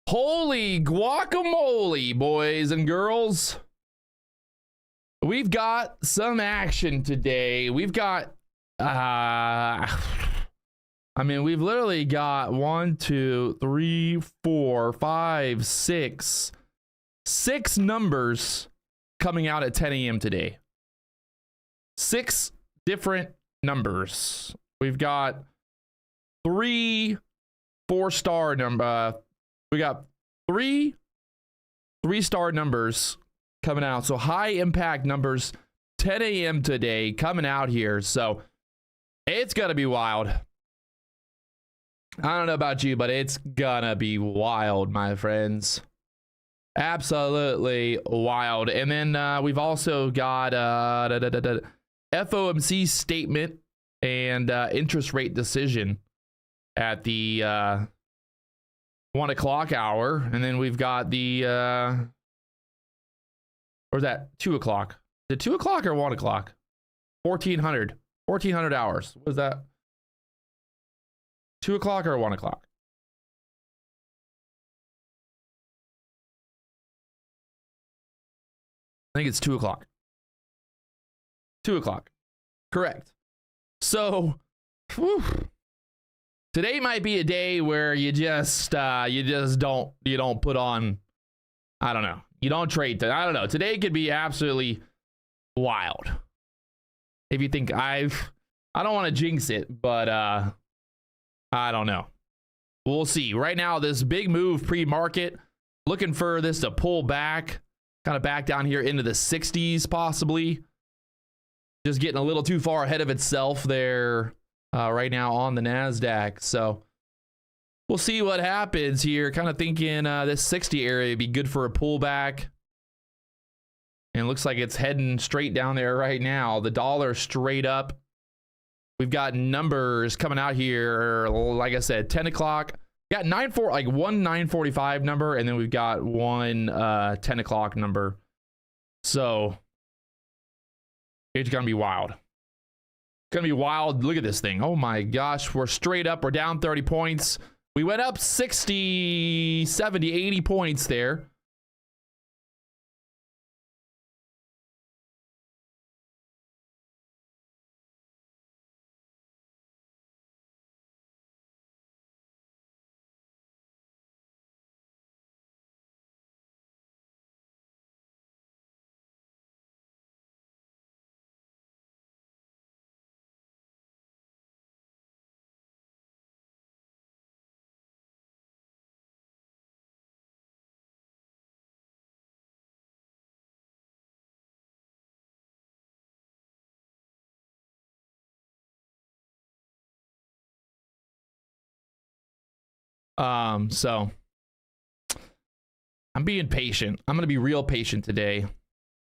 Holy guacamole, boys and girls. We've got some action today. We've got, I mean, we've literally got 1, 2, 3, 4, 5, 6 numbers coming out at 10 a.m. today. 6 different numbers. We've got 3 4-star number. We got 3 3-star numbers coming out. So high impact numbers, 10 a.m. today coming out here. So it's gonna be wild. I don't know about you, but it's gonna be wild, my friends. Absolutely wild. And then we've also got FOMC statement and interest rate decision at the 1 o'clock hour. And then we've got the or is that 2 o'clock? Is it 2 o'clock or 1 o'clock? 1400 hours. What is that? 2 o'clock or 1 o'clock? I think it's 2 o'clock. 2 o'clock. Correct. So, whew, today might be a day where you just don't put on, I don't know. You don't trade. I don't know. Today could be absolutely wild. If you think I don't want to jinx it, but I don't know. We'll see. Right now, this big move pre-market, looking for this to pull back, kind of back down here into the 60s possibly. Just getting a little too far ahead of itself there right now on the NASDAQ. So we'll see what happens here. Kind of thinking this 60 area would be good for a pullback. And it looks like it's heading straight down there right now. The dollar straight up. We've got numbers coming out here, like I said, 10 o'clock. Got 945 number, and then we've got one 10 o'clock number. So it's gonna be wild. It's gonna be wild. Look at this thing. Oh my gosh, we're straight up. We're down 30 points. We went up 60, 70, 80 points there. So I'm being patient. I'm gonna be real patient today.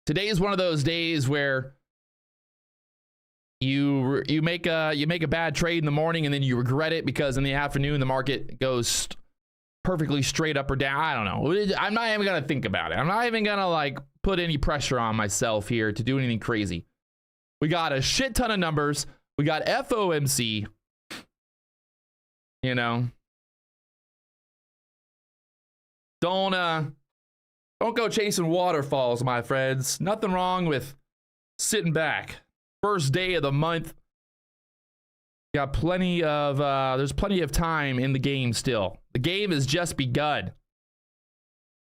Today is one of those days where you make a bad trade in the morning and then you regret it because in the afternoon the market goes perfectly straight up or down. I don't know. I'm not even gonna think about it. I'm not even gonna like put any pressure on myself here to do anything crazy. We got a shit ton of numbers. We got FOMC. You know. Don't go chasing waterfalls, my friends. Nothing wrong with sitting back. First day of the month. Got plenty of there's plenty of time in the game still. The game has just begun.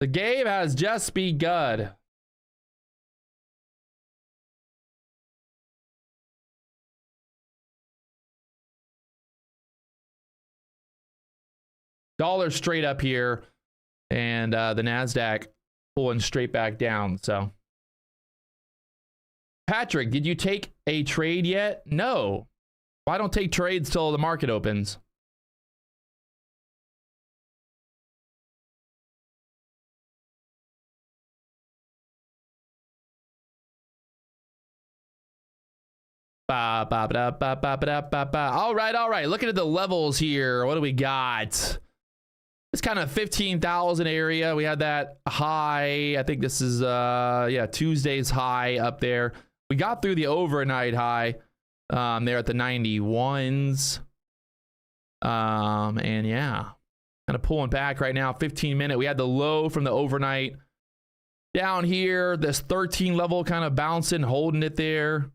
The game has just begun. Dollar straight up here. And the NASDAQ pulling straight back down. So, Patrick, did you take a trade yet? No. I don't take trades till the market opens. All right. Looking at the levels here. What do we got? It's kind of 15,000 area. We had that high. I think this is yeah, Tuesday's high up there. We got through the overnight high there at the 91s. And yeah, Kind of pulling back right now. 15-minute. We had the low from the overnight. Down here, this 13 level kind of bouncing, holding it there.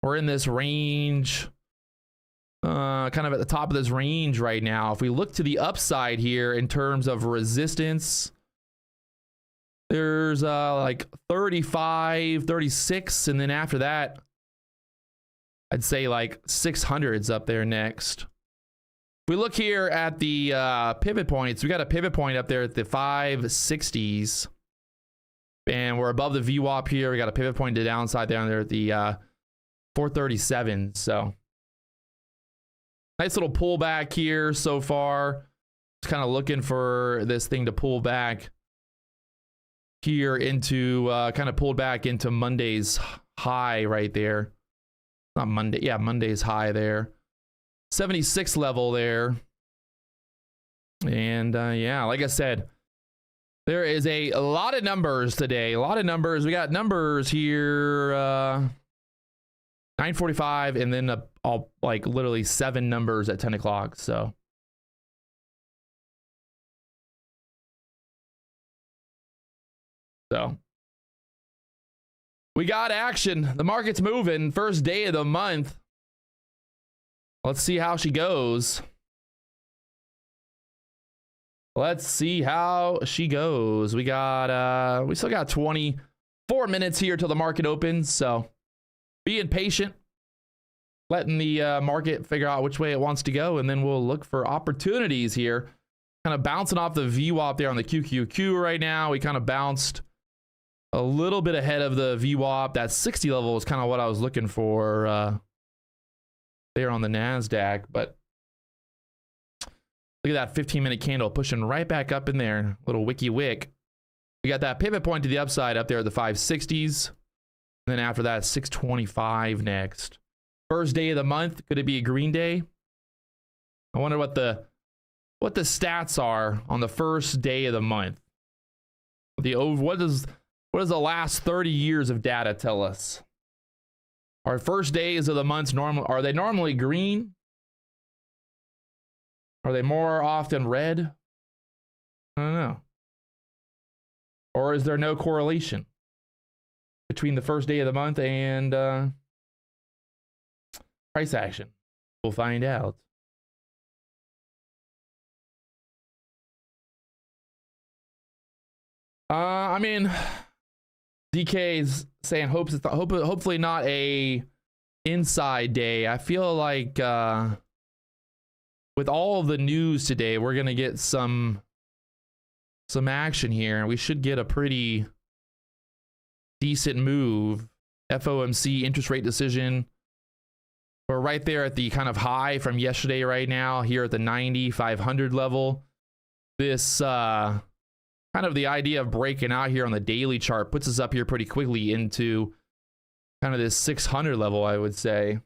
We're in this range. Kind of at the top of this range right now. If we look to the upside here in terms of resistance, there's like 35, 36, and then after that, I'd say like 600s up there next. If we look here at the pivot points, we got a pivot point up there at the 560s. And we're above the VWAP here. We got a pivot point to the downside down there at the 437. So nice little pullback here so far. Just kind of looking for this thing to pull back here into kind of pulled back into Monday's high right there. Not Monday. Yeah, Monday's high there. 76 level there. And yeah, like I said, there is a lot of numbers today. A lot of numbers. We got numbers here. 9:45 and then all like literally 7 numbers at 10 o'clock. So we got action. The market's moving. First day of the month. Let's see how she goes. Let's see how she goes. We got we still got 24 minutes here till the market opens, so being patient, letting the market figure out which way it wants to go, and then we'll look for opportunities here. Kind of bouncing off the VWAP there on the QQQ right now. We kind of bounced a little bit ahead of the VWAP. That 60 level is kind of what I was looking for there on the NASDAQ, but look at that 15-minute candle pushing right back up in there. Little wicky wick. We got that pivot point to the upside up there at the 560s. And then after that, 625 next. First day of the month. Could it be a green day? I wonder what the stats are on the first day of the month. What does the last 30 years of data tell us? Our first days of the months are they normally green? Are they more often red? I don't know. Or is there no correlation between the first day of the month and price action? We'll find out. I mean, DK is saying hopefully not a inside day. I feel like with all of the news today, we're gonna get some action here, and we should get a pretty decent move. FOMC interest rate decision. We're right there at the kind of high from yesterday right now, here at the 90-500 level. This kind of the idea of breaking out here on the daily chart puts us up here pretty quickly into kind of this 600 level, I would say.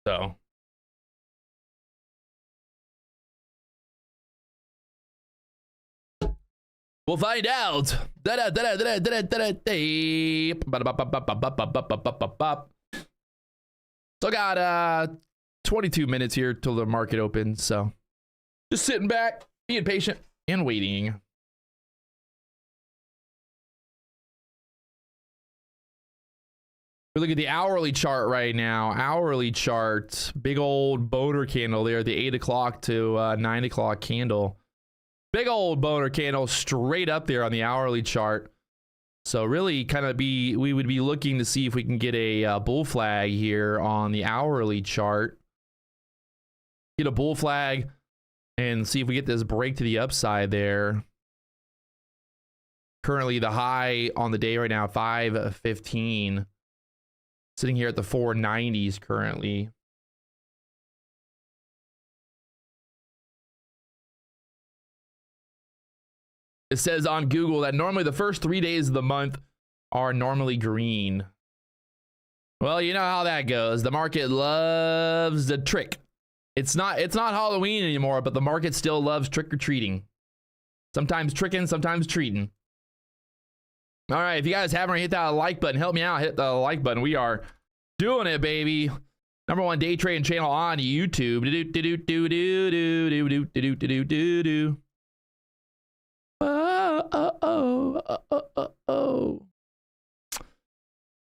So we'll find out. Still got 22 minutes here till the market opens, so just sitting back, being patient and waiting. We look at the hourly chart right now. Hourly chart, big old boner candle there, the 8 o'clock to 9 o'clock candle. Big old boner candle straight up there on the hourly chart. So really kind of we would be looking to see if we can get a bull flag here on the hourly chart. Get a bull flag and see if we get this break to the upside there. Currently the high on the day right now, 515. Sitting here at the 490s currently. It says on Google that normally the first 3 days of the month are normally green. Well, you know how that goes. The market loves the trick. It's not Halloween anymore, but the market still loves trick-or-treating. Sometimes tricking, sometimes treating. All right, if you guys haven't hit that like button, help me out. Hit the like button. We are Doing it, baby. #1 day trading channel on YouTube.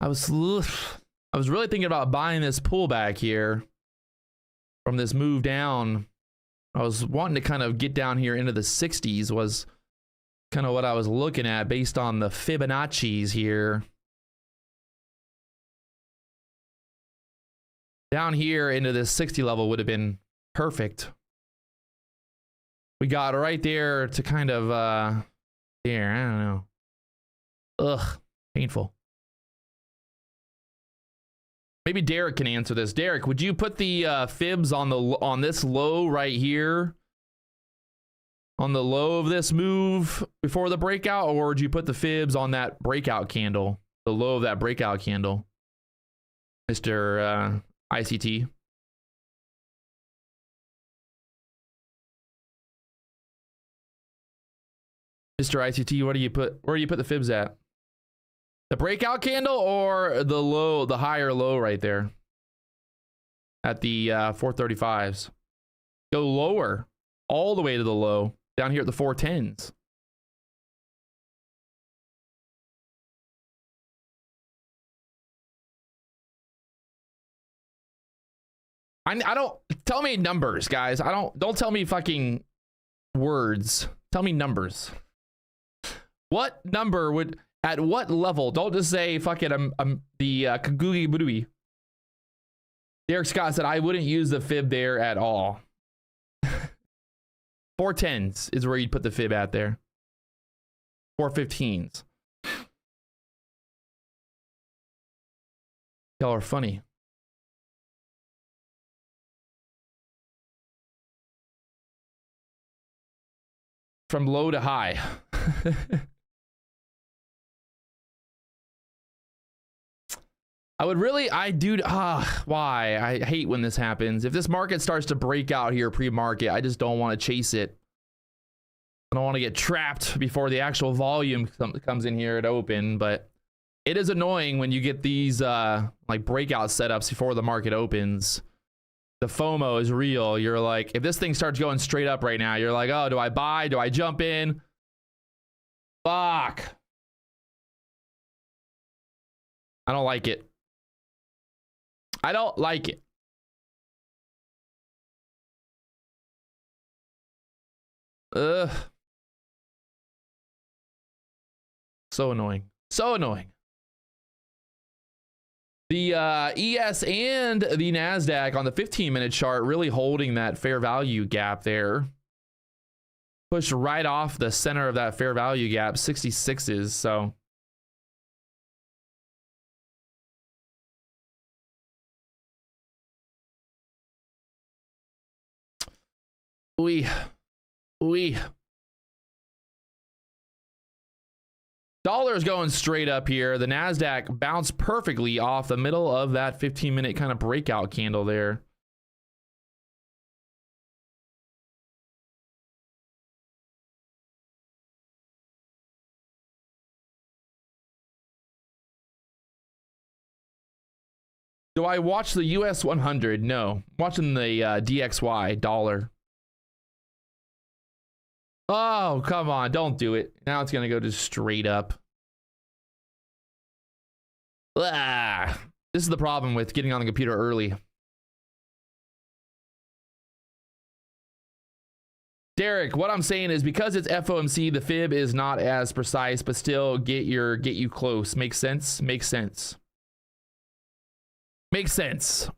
I was really thinking about buying this pullback here from this move down. I was wanting to kind of get down here into the 60s was kind of what I was looking at based on the Fibonacci's here. Down here into this 60 level would have been perfect. We got right there to kind of, there, I don't know. Ugh, painful. Maybe Derek can answer this. Derek, would you put the fibs on this low right here? On the low of this move before the breakout, or would you put the fibs on that breakout candle? The low of that breakout candle? Mr. ICT. Mr. ICT, where do you put the fibs at? The breakout candle or the low, the higher low right there? At the 435s. Go lower. All the way to the low. Down here at the 410s. I don't, tell me numbers, guys. Don't tell me fucking words. Tell me numbers. What number would, at what level? Don't just say fucking the Kagugi Budui. Derek Scott said I wouldn't use the fib there at all. 410s is where you'd put the fib at there. 415s. Y'all are funny. From low to high. I would really, why? I hate when this happens. If this market starts to break out here pre-market, I just don't want to chase it. I don't want to get trapped before the actual volume comes in here at open, but it is annoying when you get these like breakout setups before the market opens. The FOMO is real. You're like, if this thing starts going straight up right now, you're like, oh, do I buy? Do I jump in? Fuck. I don't like it. I don't like it. Ugh. So annoying. So annoying. The ES and the NASDAQ on the 15-minute chart really holding that fair value gap there. Pushed right off the center of that fair value gap, 66s, so. Dollar is going straight up here. The NASDAQ bounced perfectly off the middle of that 15-minute kind of breakout candle there. Do I watch the US 100? No. I'm watching the DXY, dollar. Oh, come on. Don't do it. Now it's going to go just straight up. Blah. This is the problem with getting on the computer early. Derek, what I'm saying is because it's FOMC, the fib is not as precise, but still get you close. Makes sense? Makes sense. Makes sense.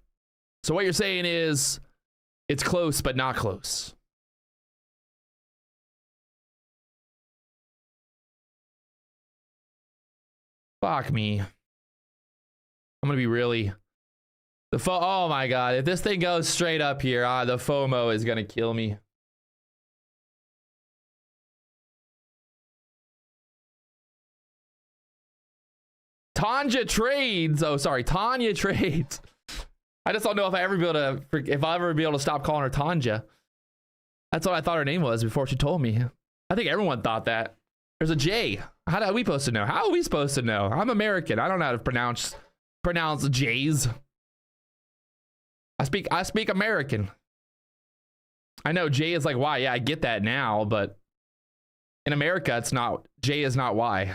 So what you're saying is it's close, but not close. Fuck me. I'm gonna be really oh my god, if this thing goes straight up here, the FOMO is gonna kill me. Tanya trades. Oh, sorry, Tanya trades. I just don't know if I'll ever be able to stop calling her Tanya. That's what I thought her name was before she told me. I think everyone thought that. There's a J. How are we supposed to know? How are we supposed to know? I'm American. I don't know how to pronounce J's. I speak American. I know J is like Y. Yeah, I get that now, but in America, it's not. J is not Y.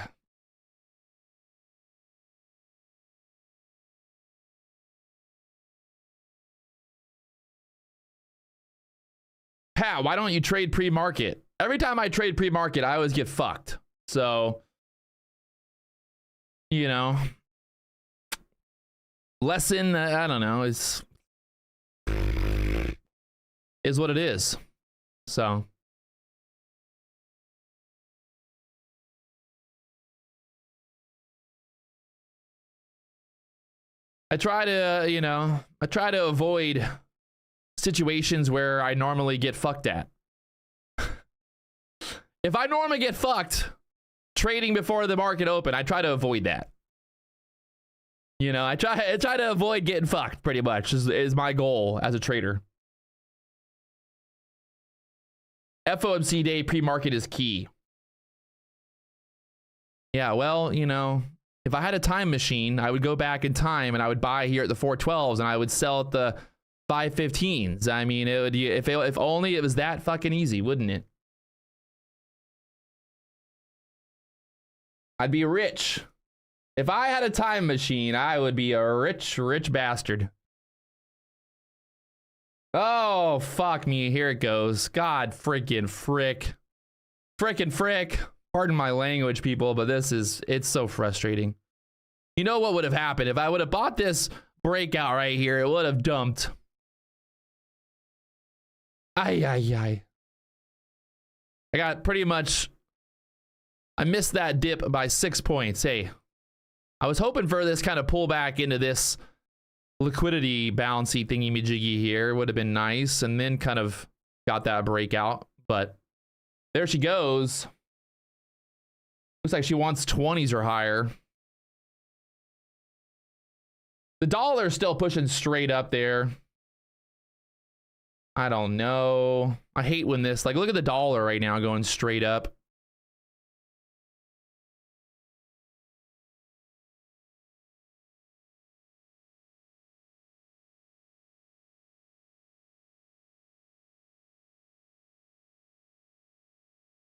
Pat, why don't you trade pre-market? Every time I trade pre-market, I always get fucked. So, you know, lesson, I don't know, is what it is. So, I try to, you know, I try to avoid situations where I normally get fucked at. If I normally get fucked trading before the market open, I try to avoid that. You know, I try to avoid getting fucked pretty much is my goal as a trader. FOMC day pre-market is key. Yeah, well, you know, if I had a time machine, I would go back in time and I would buy here at the 412s and I would sell at the 515s. I mean, it would, if only it was that fucking easy, wouldn't it? I'd be rich. If I had a time machine, I would be a rich, rich bastard. Oh, fuck me. Here it goes. God freaking frick. Frickin' frick. Pardon my language, people, but it's so frustrating. You know what would have happened? If I would have bought this breakout right here, it would have dumped. Ay, ay, ay. I got pretty much... I missed that dip by 6 points. Hey, I was hoping for this kind of pullback into this liquidity bouncy thingy-majiggy here. Would have been nice. And then kind of got that breakout. But there she goes. Looks like she wants 20s or higher. The dollar's still pushing straight up there. I don't know. I hate when this, like, look at the dollar right now going straight up.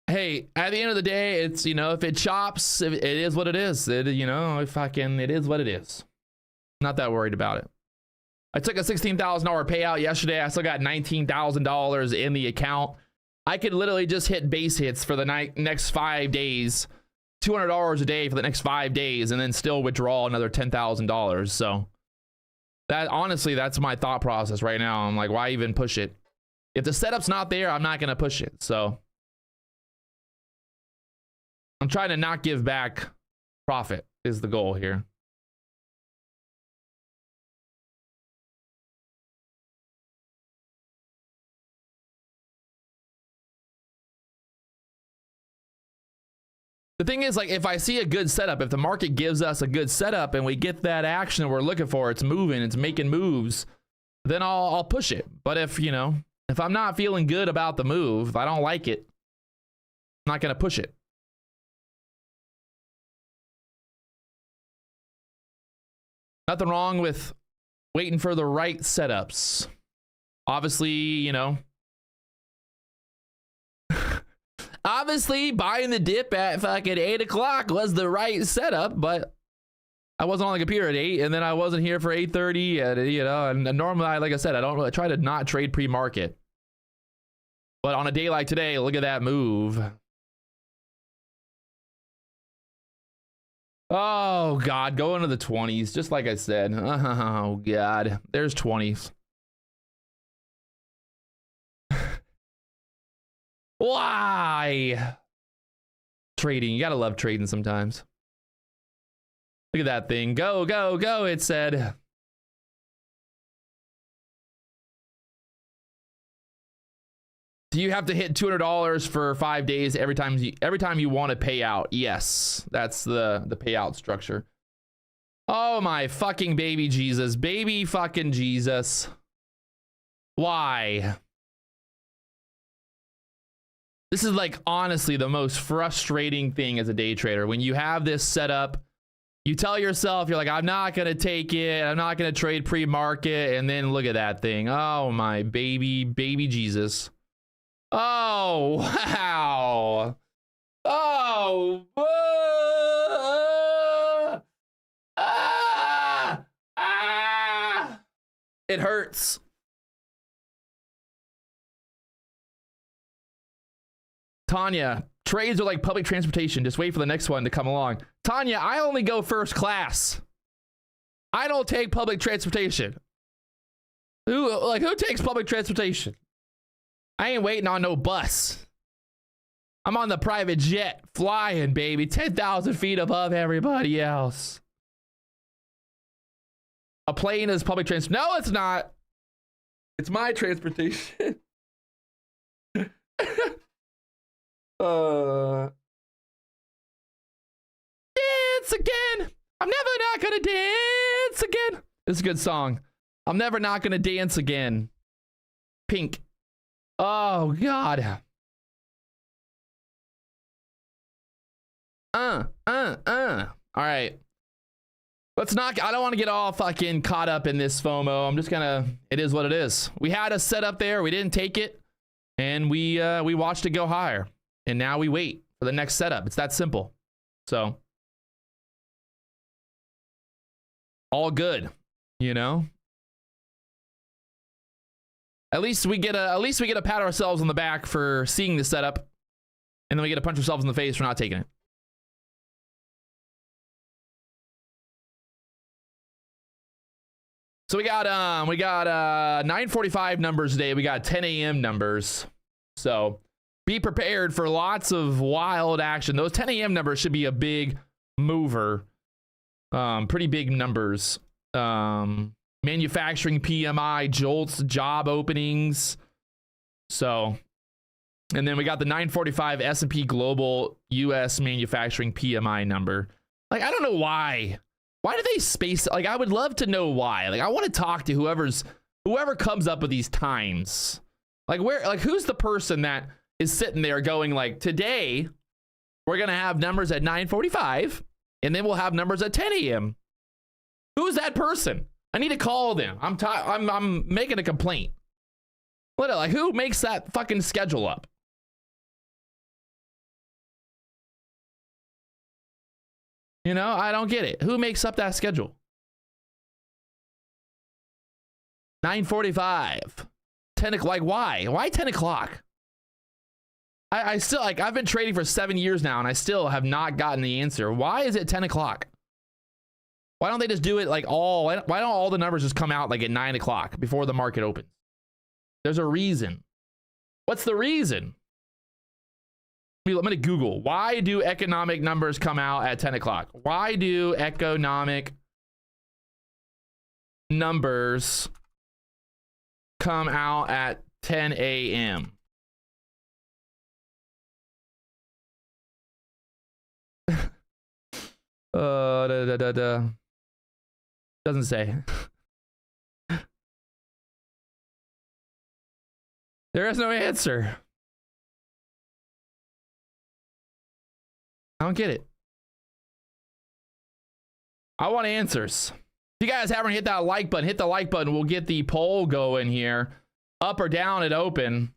Hey, at the end of the day, it's, you know, if it chops, it is what it is. It, you know, it is what it is. Not that worried about it. I took a $16,000 payout yesterday. I still got $19,000 in the account. I could literally just hit base hits for the next 5 days, $200 a day for the next 5 days, and then still withdraw another $10,000. So that, honestly, that's my thought process right now. I'm like, why even push it? If the setup's not there, I'm not going to push it. So I'm trying to not give back profit is the goal here. The thing is, like, if I see a good setup, if the market gives us a good setup and we get that action we're looking for, it's moving, it's making moves, then I'll push it. But if, you know, if I'm not feeling good about the move, if I don't like it, I'm not going to push it. Nothing wrong with waiting for the right setups. Obviously, you know, obviously buying the dip at fucking 8 o'clock was the right setup, but I wasn't on the computer at 8, and then I wasn't here for 8:30, and, you know, and normally, like I said, I don't really try to not trade pre-market. But on a day like today, look at that move. Oh, God, go into the 20s, just like I said. Oh, God, there's 20s. Why? Trading, you gotta love trading sometimes. Look at that thing. Go, go, go, it said. Do you have to hit $200 for 5 days every time you want to pay out? Yes, that's the payout structure. Oh my fucking baby Jesus, baby fucking Jesus. Why? This is, like, honestly the most frustrating thing as a day trader when you have this set up You tell yourself, you're like, I'm not going to take it. I'm not going to trade pre-market. And then look at that thing. Oh, my baby Jesus. Oh, wow. Oh, it hurts. Tanya, trades are like public transportation. Just wait for the next one to come along. Tanya, I only go first class. I don't take public transportation. Who takes public transportation? I ain't waiting on no bus. I'm on the private jet flying, baby. 10,000 feet above everybody else. A plane is public transportation. No, it's not. It's my transportation. Dance again. I'm never not gonna dance again. This is a good song. I'm never not gonna dance again. Pink. Oh God. All right. Let's not, I don't want to get all fucking caught up in this FOMO. I'm just gonna, it is what it is. We had a setup there, we didn't take it, and we watched it go higher. And now we wait for the next setup. It's that simple. So all good, you know? At least we get a pat ourselves on the back for seeing the setup, and then we get to punch ourselves in the face for not taking it. So we got 9:45 numbers today. We got 10 a.m. numbers. So be prepared for lots of wild action. Those 10 a.m. numbers should be a big mover. Pretty big numbers. Manufacturing PMI, jolts, job openings. So, and then we got the 9:45 S&P Global US manufacturing PMI number. Like, I don't know why. Why do they space? Like, I would love to know why. Like, I want to talk to whoever comes up with these times. Like, who's the person that is sitting there going like, today we're gonna have numbers at 9:45, and then we'll have numbers at 10 a.m. Who's that person? I need to call them. I'm making a complaint. What? Like, who makes that fucking schedule up? You know, I don't get it. Who makes up that schedule? 9:45, 10 o'clock. Like, why? Why 10 o'clock? I still, like, I've been trading for 7 years now, and I still have not gotten the answer. Why is it 10 o'clock? Why don't they just do it like why don't all the numbers just come out like at 9 o'clock before the market opens? There's a reason. What's the reason? I'm going to Google. Why do economic numbers come out at 10 o'clock? Why do economic numbers come out at 10 a.m.? Doesn't say. There is no answer. I don't get it. I want answers. If you guys haven't hit that like button, hit the like button. We'll get the poll going here. Up or down at open.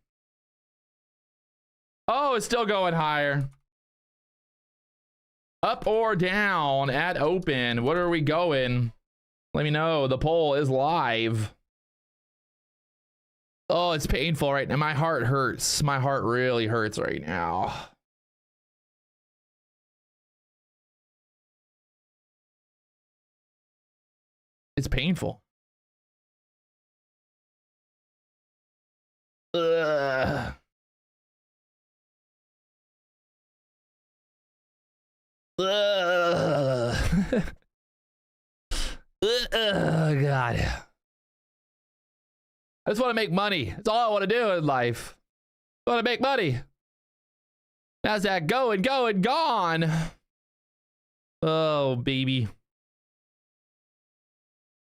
Oh, it's still going higher. Up or down at open. What are we going? Let me know. The poll is live. Oh, it's painful right now. My heart hurts. My heart really hurts right now. It's painful. Ugh. Ugh. God. I just want to make money. That's all I want to do in life. I want to make money. NASDAQ going, gone. Oh, baby.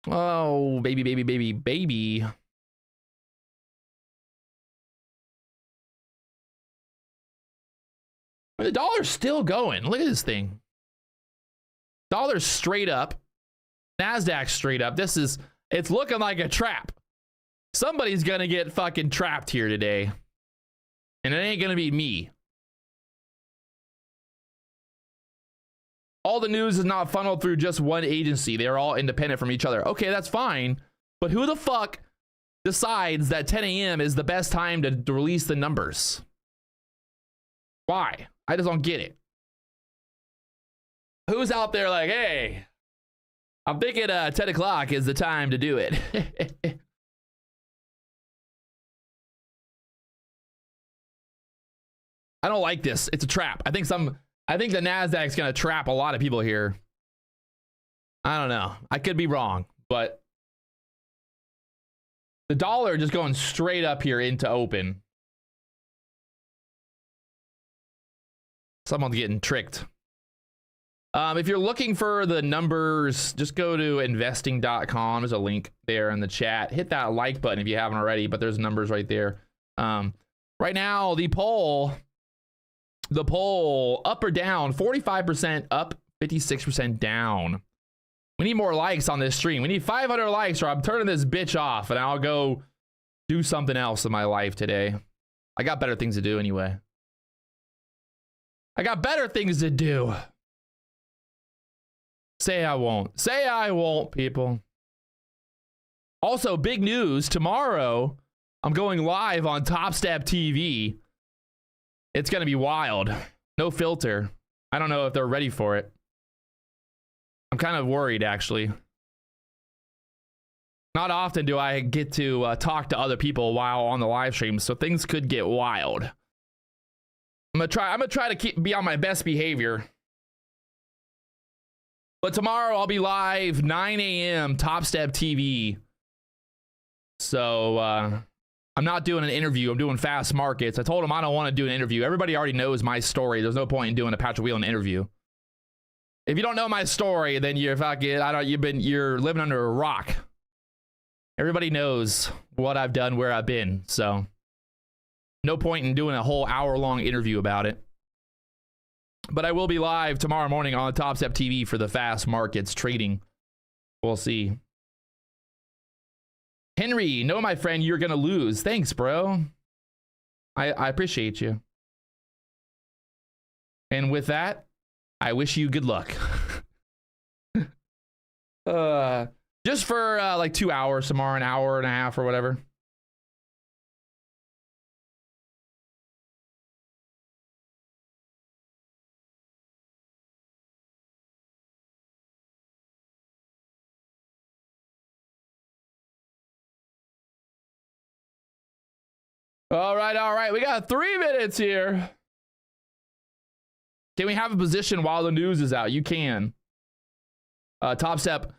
Oh, baby. The dollar's still going. Look at this thing. Dollar's straight up. NASDAQ straight up. It's looking like a trap. Somebody's gonna get fucking trapped here today. And it ain't gonna be me. All the news is not funneled through just one agency. They're all independent from each other. Okay, that's fine. But who the fuck decides that 10 a.m. is the best time to release the numbers? Why? I just don't get it. Who's out there like, hey, I'm thinking 10 o'clock is the time to do it. I don't like this. It's a trap. I think the NASDAQ's going to trap a lot of people here. I don't know. I could be wrong, but the dollar just going straight up here into open. Someone's getting tricked. If you're looking for the numbers, just go to investing.com. There's a link there in the chat. Hit that like button if you haven't already, but there's numbers right there. Right now, the poll up or down, 45% up, 56% down. We need more likes on this stream. We need 500 likes or I'm turning this bitch off and I'll go do something else in my life today. I got better things to do anyway. I got better things to do. Say I won't. Say I won't, people. Also, big news. Tomorrow, I'm going live on Topstep TV. It's going to be wild. No filter. I don't know if they're ready for it. I'm kind of worried, actually. Not often do I get to talk to other people while on the live stream, so things could get wild. I'm gonna try to be on my best behavior. But tomorrow I'll be live 9 a.m. Topstep TV. So I'm not doing an interview. I'm doing fast markets. I told them I don't want to do an interview. Everybody already knows my story. There's no point in doing a Patrick Wieland interview. If you don't know my story, then you're fucking you're living under a rock. Everybody knows what I've done, where I've been. So no point in doing a whole hour-long interview about it. But I will be live tomorrow morning on Topstep TV for the fast markets trading. We'll see. Henry, no, my friend, you're gonna lose. Thanks, bro. I appreciate you. And with that, I wish you good luck. Just for like 2 hours tomorrow, an hour and a half or whatever. All right. We got 3 minutes here. Can we have a position while the news is out? You can. Topstep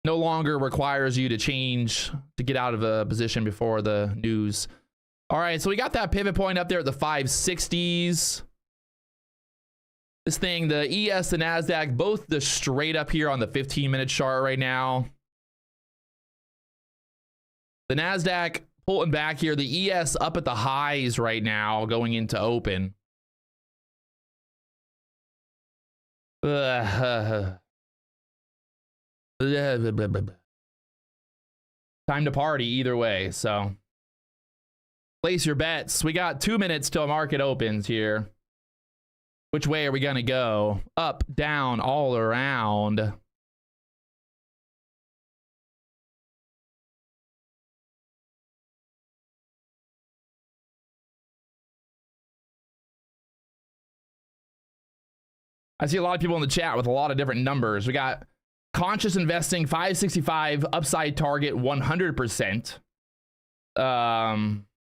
no longer requires you to change to get out of a position before the news. All right, so we got that pivot point up there at the 560s. This thing, the ES, the NASDAQ, both the straight up here on the 15-minute chart right now. The NASDAQ pulling back here. The ES up at the highs right now going into open. Time to party either way, so place your bets. We got 2 minutes till market opens here. Which way are we gonna go? Up, down, all around. I see a lot of people in the chat with a lot of different numbers. We got conscious investing 565, upside target 100%.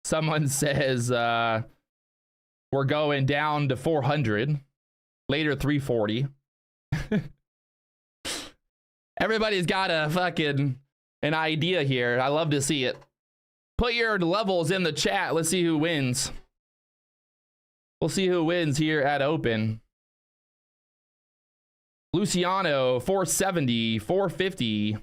Someone says we're going down to 400, later 340. Everybody's got a fucking an idea here. I love to see it. Put your levels in the chat. Let's see who wins. We'll see who wins here at open. Luciano, 470, 450.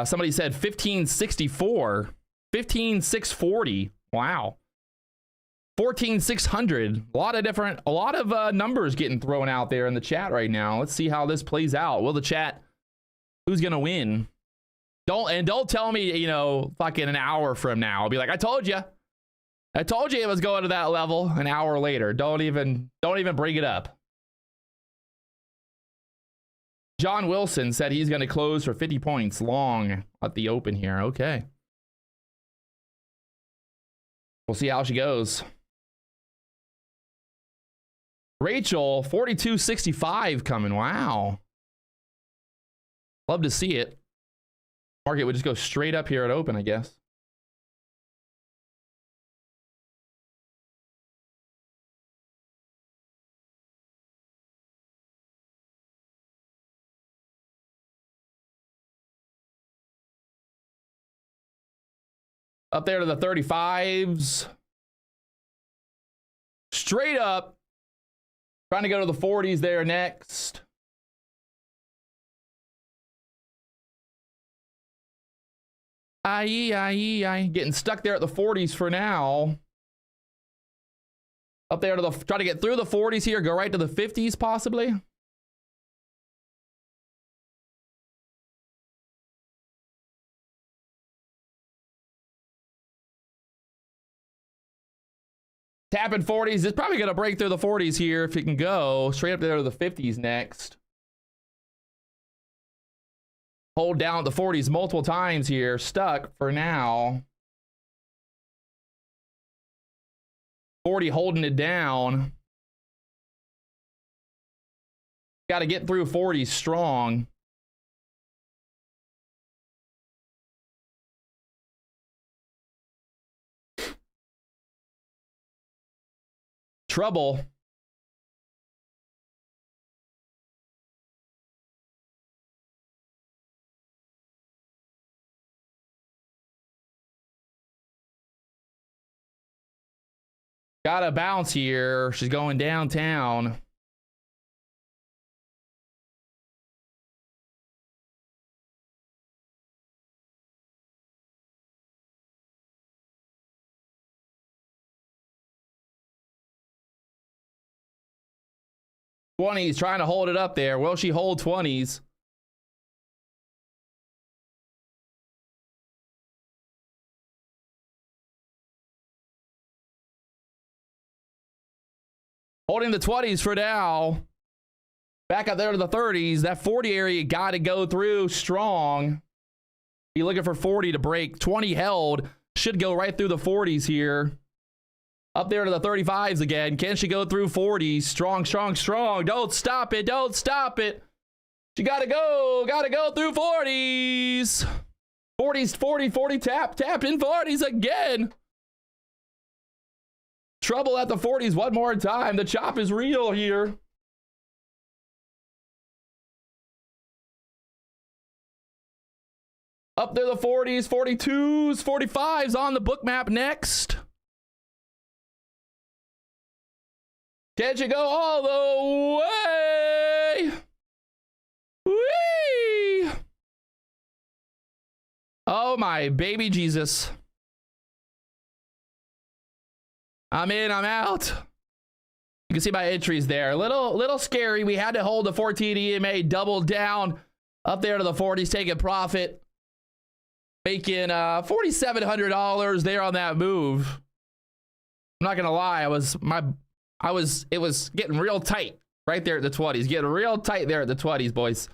Somebody said 1564, 15640. Wow. 14,600. A lot of numbers getting thrown out there in the chat right now. Let's see how this plays out. Will the chat, who's gonna win? Don't tell me, you know, fucking an hour from now. I'll be like, I told you it was going to that level. An hour later. Don't even bring it up. John Wilson said he's gonna close for 50 points long at the open here. Okay. We'll see how she goes. Rachel, 42.65 coming. Wow. Love to see it. Market would just go straight up here at open, I guess. Up there to the 35s. Straight up. Trying to go to the 40s there next. Getting stuck there at the 40s for now. Up there to the, try to get through the 40s here, go right to the 50s possibly. Tapping 40s. It's probably going to break through the 40s here if it can go. Straight up there to the 50s next. Hold down at the 40s multiple times here. Stuck for now. 40 holding it down. Got to get through 40s strong. Trouble. Got to bounce here. She's going downtown. '20s trying to hold it up there. Will she hold 20s? Holding the 20s for now. Back up there to the 30s. That 40 area got to go through strong. Be looking for 40 to break. 20 held. Should go right through the 40s here. Up there to the 35s again. Can she go through 40s? Strong, strong, strong. Don't stop it. Don't stop it. She got to go. Got to go through 40s. 40s, 40 tap. Tap in 40s again. Trouble at the 40s one more time. The chop is real here. Up there the 40s, 42s, 45s on the book map next. Can you go all the way? Whee! Oh my baby Jesus. I'm in, I'm out. You can see my entries there. A little scary. We had to hold the 14 EMA, double down up there to the 40s, taking profit. Making $4,700 there on that move. I'm not gonna lie, it was getting real tight right there at the 20s. Getting real tight there at the 20s, boys.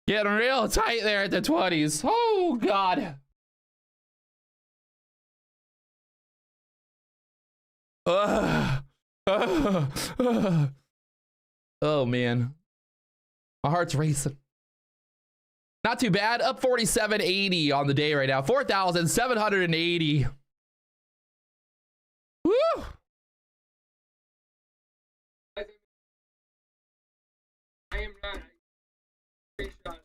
Getting real tight there at the 20s. Oh God. Oh man, my heart's racing. Not too bad. Up 47.80 on the day right now. 4,780. Woo! I am not a screenshot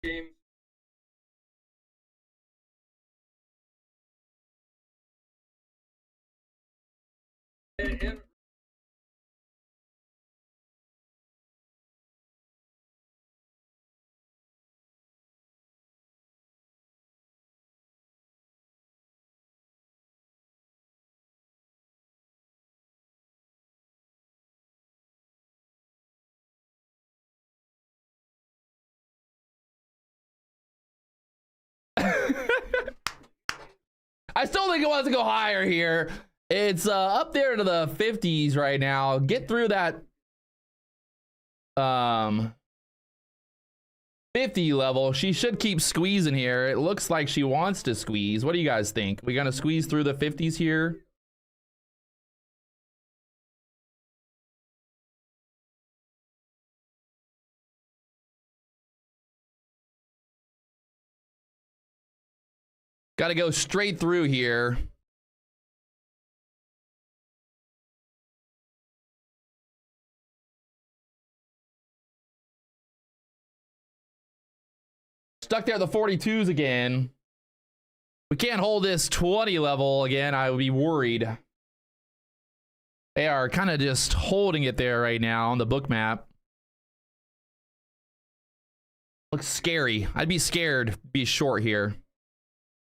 game. And I still think it wants to go higher here. It's up there to the 50s right now. Get through that 50 level. She should keep squeezing here. It looks like she wants to squeeze. What do you guys think? We gonna squeeze through the 50s here? Got to go straight through here. Stuck there at the 42s again. We can't hold this 20 level again. I would be worried. They are kind of just holding it there right now on the book map. Looks scary. I'd be scared to be short here.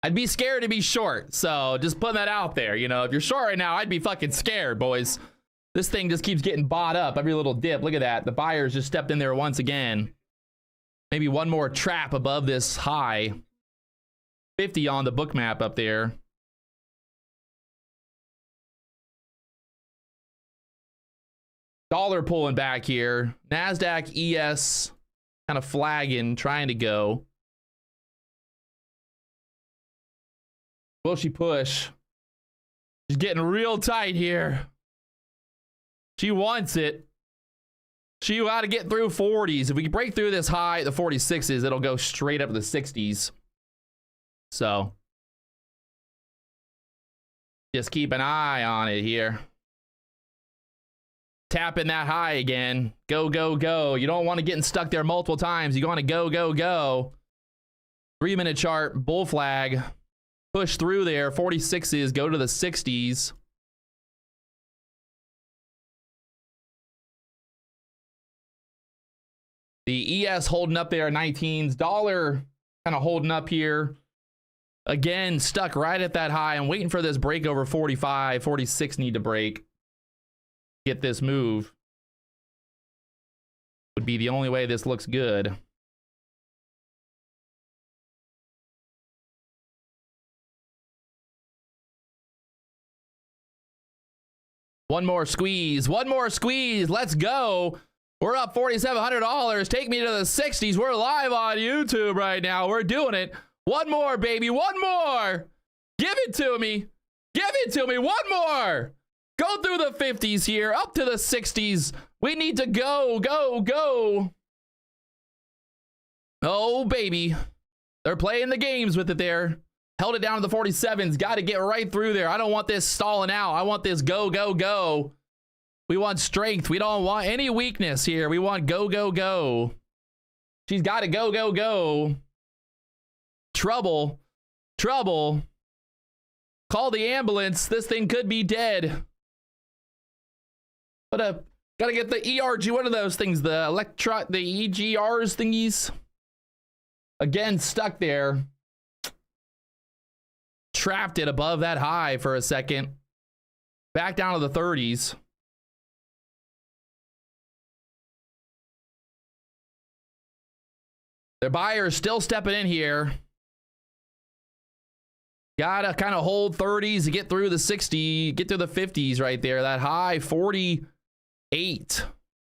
I'd be scared to be short. So just putting that out there. You know, if you're short right now, I'd be fucking scared, boys. This thing just keeps getting bought up. Every little dip. Look at that. The buyers just stepped in there once again. Maybe one more trap above this high. 50 on the book map up there. Dollar pulling back here. NASDAQ ES kind of flagging, trying to go. Will she push? She's getting real tight here. She wants it. She got to get through 40s. If we can break through this high at the 46s, it'll go straight up to the 60s. So just keep an eye on it here. Tapping that high again. Go, go, go. You don't want to get stuck there multiple times. You want to go, go, go. 3-minute chart, bull flag. Push through there. 46s, go to the 60s. The ES holding up there, 19s. Dollar kind of holding up here. Again, stuck right at that high. I'm waiting for this break over 45. 46 need to break. Get this move. Would be the only way this looks good. One more squeeze. One more squeeze. Let's go. We're up $4,700. Take me to the 60s. We're live on YouTube right now. We're doing it. One more, baby. One more. Give it to me. Give it to me. One more. Go through the 50s here. Up to the 60s. We need to go, go, go. Oh, baby. They're playing the games with it there. Held it down to the 47s. Got to get right through there. I don't want this stalling out. I want this go, go, go. We want strength. We don't want any weakness here. We want go, go, go. She's got to go, go, go. Trouble. Trouble. Call the ambulance. This thing could be dead. But gotta get the ERG. What are those things? The EGRs thingies. Again, stuck there. Trapped it above that high for a second. Back down to the 30s. Their buyers still stepping in here. Gotta kind of hold 30s to get through the 60, get to the 50s right there. That high 48.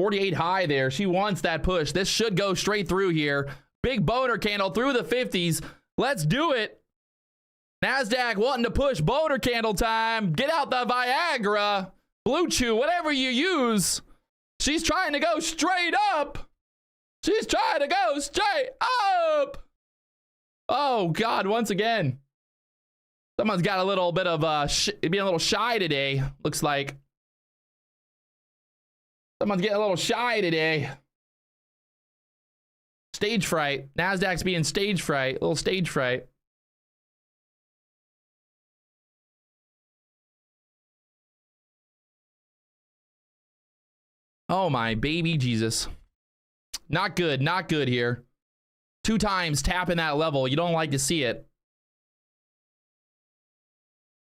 48 high there. She wants that push. This should go straight through here. Big boner candle through the 50s. Let's do it. NASDAQ wanting to push boner candle time. Get out the Viagra, Blue Chew, whatever you use. She's trying to go straight up. She's trying to go straight up. Oh, God, once again. Someone's got a little bit of being a little shy today, looks like. Someone's getting a little shy today. Stage fright. NASDAQ's being stage fright. A little stage fright. Oh, my baby Jesus. Not good. Not good here. 2 times tapping that level. You don't like to see it.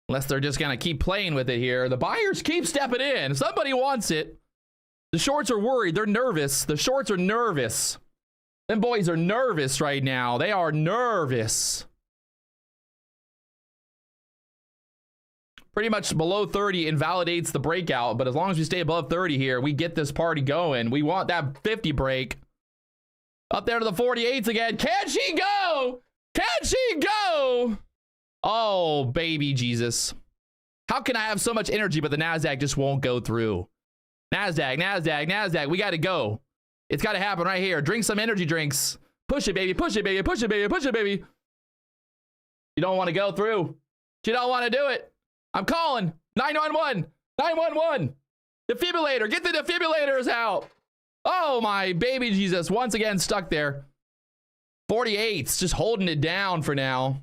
Unless they're just going to keep playing with it here. The buyers keep stepping in. Somebody wants it. The shorts are worried. They're nervous. The shorts are nervous. Them boys are nervous right now. They are nervous. Pretty much below 30 invalidates the breakout, but as long as we stay above 30 here, we get this party going. We want that 50 break. Up there to the 48s again. Can she go? Can she go? Oh, baby Jesus. How can I have so much energy, but the NASDAQ just won't go through? NASDAQ, NASDAQ, NASDAQ. We got to go. It's got to happen right here. Drink some energy drinks. Push it, baby. Push it, baby. Push it, baby. Push it, baby. You don't want to go through. You don't want to do it. I'm calling 911. 911. Defibrillator. Get the defibrillators out. Oh, my baby Jesus. Once again, stuck there. 48's just holding it down for now.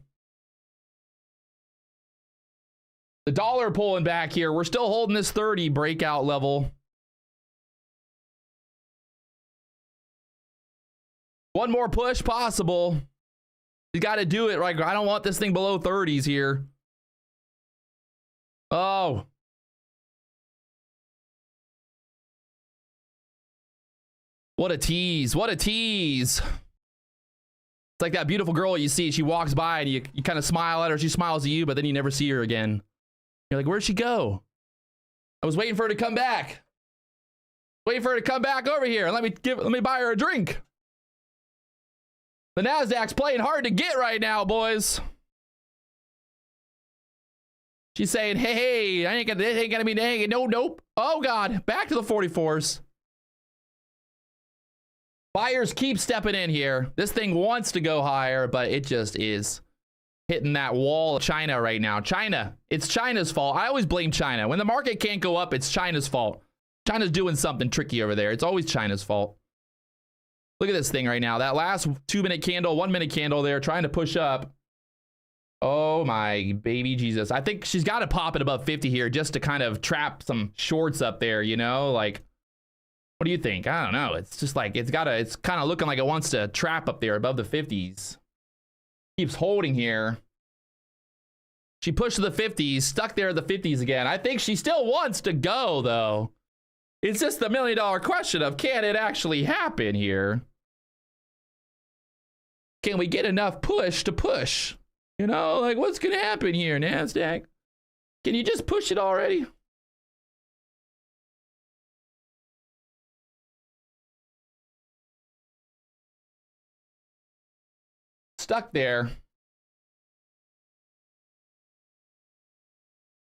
The dollar pulling back here. We're still holding this 30 breakout level. One more push possible. You got to do it, right? I don't want this thing below 30s here. Oh. What a tease. What a tease. It's like that beautiful girl you see. She walks by and you kind of smile at her. She smiles at you, but then you never see her again. You're like, where'd she go? I was waiting for her to come back. Waiting for her to come back over here. Let me buy her a drink. The NASDAQ's playing hard to get right now, boys. She's saying, hey, I ain't gonna be dang. Nope. Oh, God. Back to the 44s. Buyers keep stepping in here. This thing wants to go higher, but it just is hitting that wall of China right now. China. It's China's fault. I always blame China. When the market can't go up, it's China's fault. China's doing something tricky over there. It's always China's fault. Look at this thing right now. That last 2-minute candle, 1-minute candle there, trying to push up. Oh my baby Jesus. I think she's got to pop it above 50 here just to kind of trap some shorts up there, you know? Like, what do you think? I don't know. It's just like, it's kind of looking like it wants to trap up there above the 50s. Keeps holding here. She pushed to the 50s, stuck there at the 50s again. I think she still wants to go, though. It's just the $1 million question of, can it actually happen here? Can we get enough push to push? You know, like, what's going to happen here, NASDAQ? Can you just push it already? Stuck there.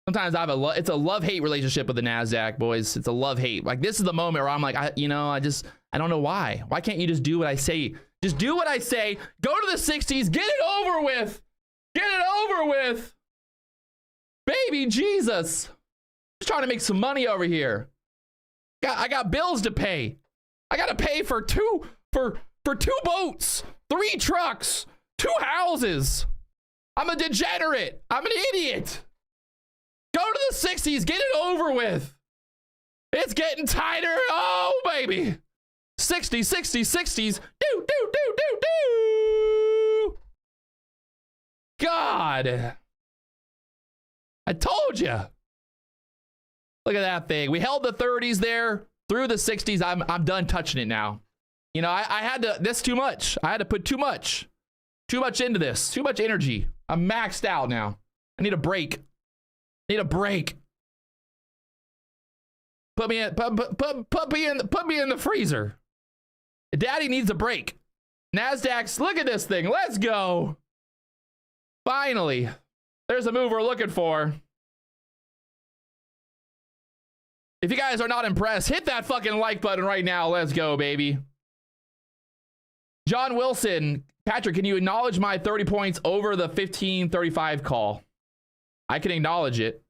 Sometimes I have it's a love-hate relationship with the NASDAQ, boys. It's a love-hate. Like, this is the moment where I'm like, I don't know why. Why can't you just do what I say? Just do what I say. Go to the 60s. Get it over with. Get it over with. Baby Jesus. Just trying to make some money over here. I got bills to pay. I got to pay for two boats, 3 trucks, 2 houses. I'm a degenerate. I'm an idiot. Go to the 60s. Get it over with. It's getting tighter. Oh, baby. 60s, 60s, 60s. Do. God. I told you. Look at that thing. We held the 30s there through the 60s. I'm done touching it now. You know, I had to, this too much. I had to put too much into this. Too much energy. I'm maxed out now. I need a break. Need a break. Put me in the freezer. Daddy needs a break. NASDAQ's, look at this thing. Let's go. Finally. There's a move we're looking for. If you guys are not impressed, hit that fucking like button right now. Let's go, baby. John Wilson. Patrick, can you acknowledge my 30 points over the 1535 call? I can acknowledge it.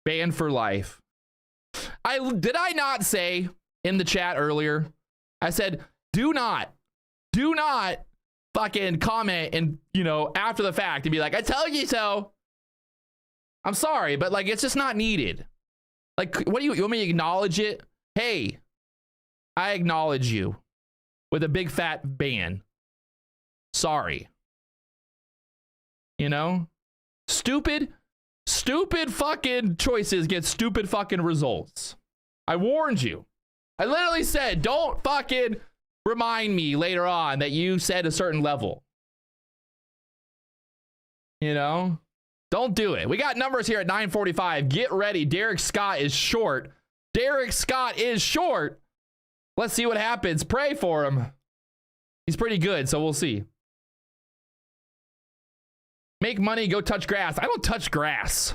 Banned for life. Did I not say in the chat earlier? I said, do not fucking comment and, you know, after the fact and be like, I told you so. I'm sorry, but like, it's just not needed. Like, what do you want me to acknowledge it? Hey, I acknowledge you with a big fat ban. Sorry. You know? Stupid fucking choices get stupid fucking results. I warned you. I literally said, don't fucking remind me later on that you said a certain level. You know? Don't do it. We got numbers here at 9:45. Get ready. Derek Scott is short. Derek Scott is short. Let's see what happens. Pray for him. He's pretty good, so we'll see. Make money, go touch grass. I don't touch grass.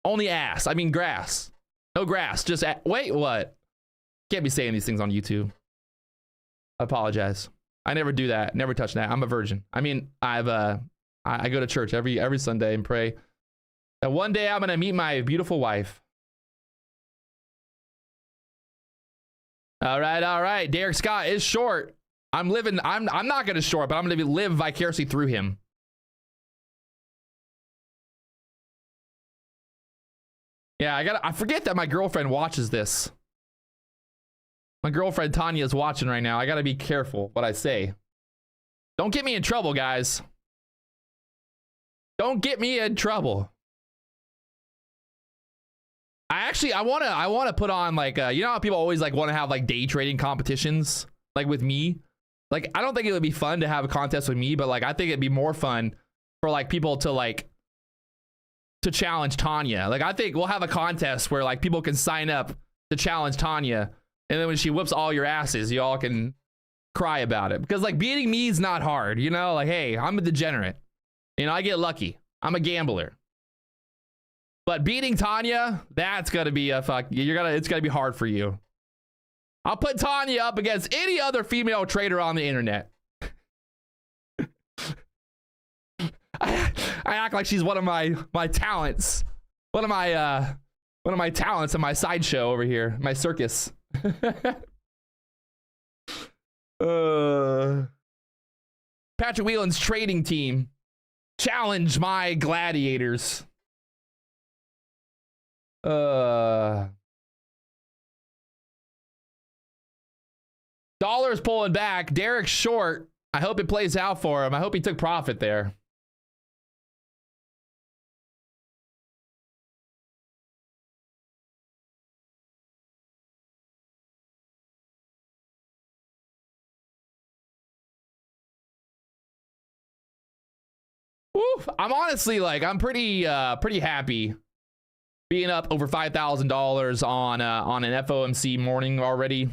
Only ass. I mean grass. No grass. Just wait, what? Can't be saying these things on YouTube. I apologize. I never do that. Never touch that. I'm a virgin. I mean, I go to church every Sunday and pray that one day I'm gonna meet my beautiful wife. All right. Derek Scott is short. I'm not gonna short, but I'm gonna live vicariously through him. Yeah, I forget that my girlfriend watches this. My girlfriend Tanya is watching right now. I gotta be careful what I say. Don't get me in trouble, guys. Don't get me in trouble. I wanna put on like you know how people always like want to have like day trading competitions like with me. Like I don't think it would be fun to have a contest with me, but like I think it'd be more fun for like people to challenge Tanya. Like I think we'll have a contest where like people can sign up to challenge Tanya, and then when she whips all your asses, you all can cry about it. Because like beating me is not hard, you know? Like, hey, I'm a degenerate. You know, I get lucky. I'm a gambler. But beating Tanya, that's gonna be a it's gonna be hard for you. I'll put Tanya up against any other female trader on the internet. I act like she's one of my talents. One of my talents in my sideshow over here, my circus. Patrick Wieland's trading team. Challenge my gladiators. Dollar's pulling back. Derek's short. I hope it plays out for him. I hope he took profit there. Oof, I'm honestly like I'm pretty happy being up over $5,000 on an FOMC morning already.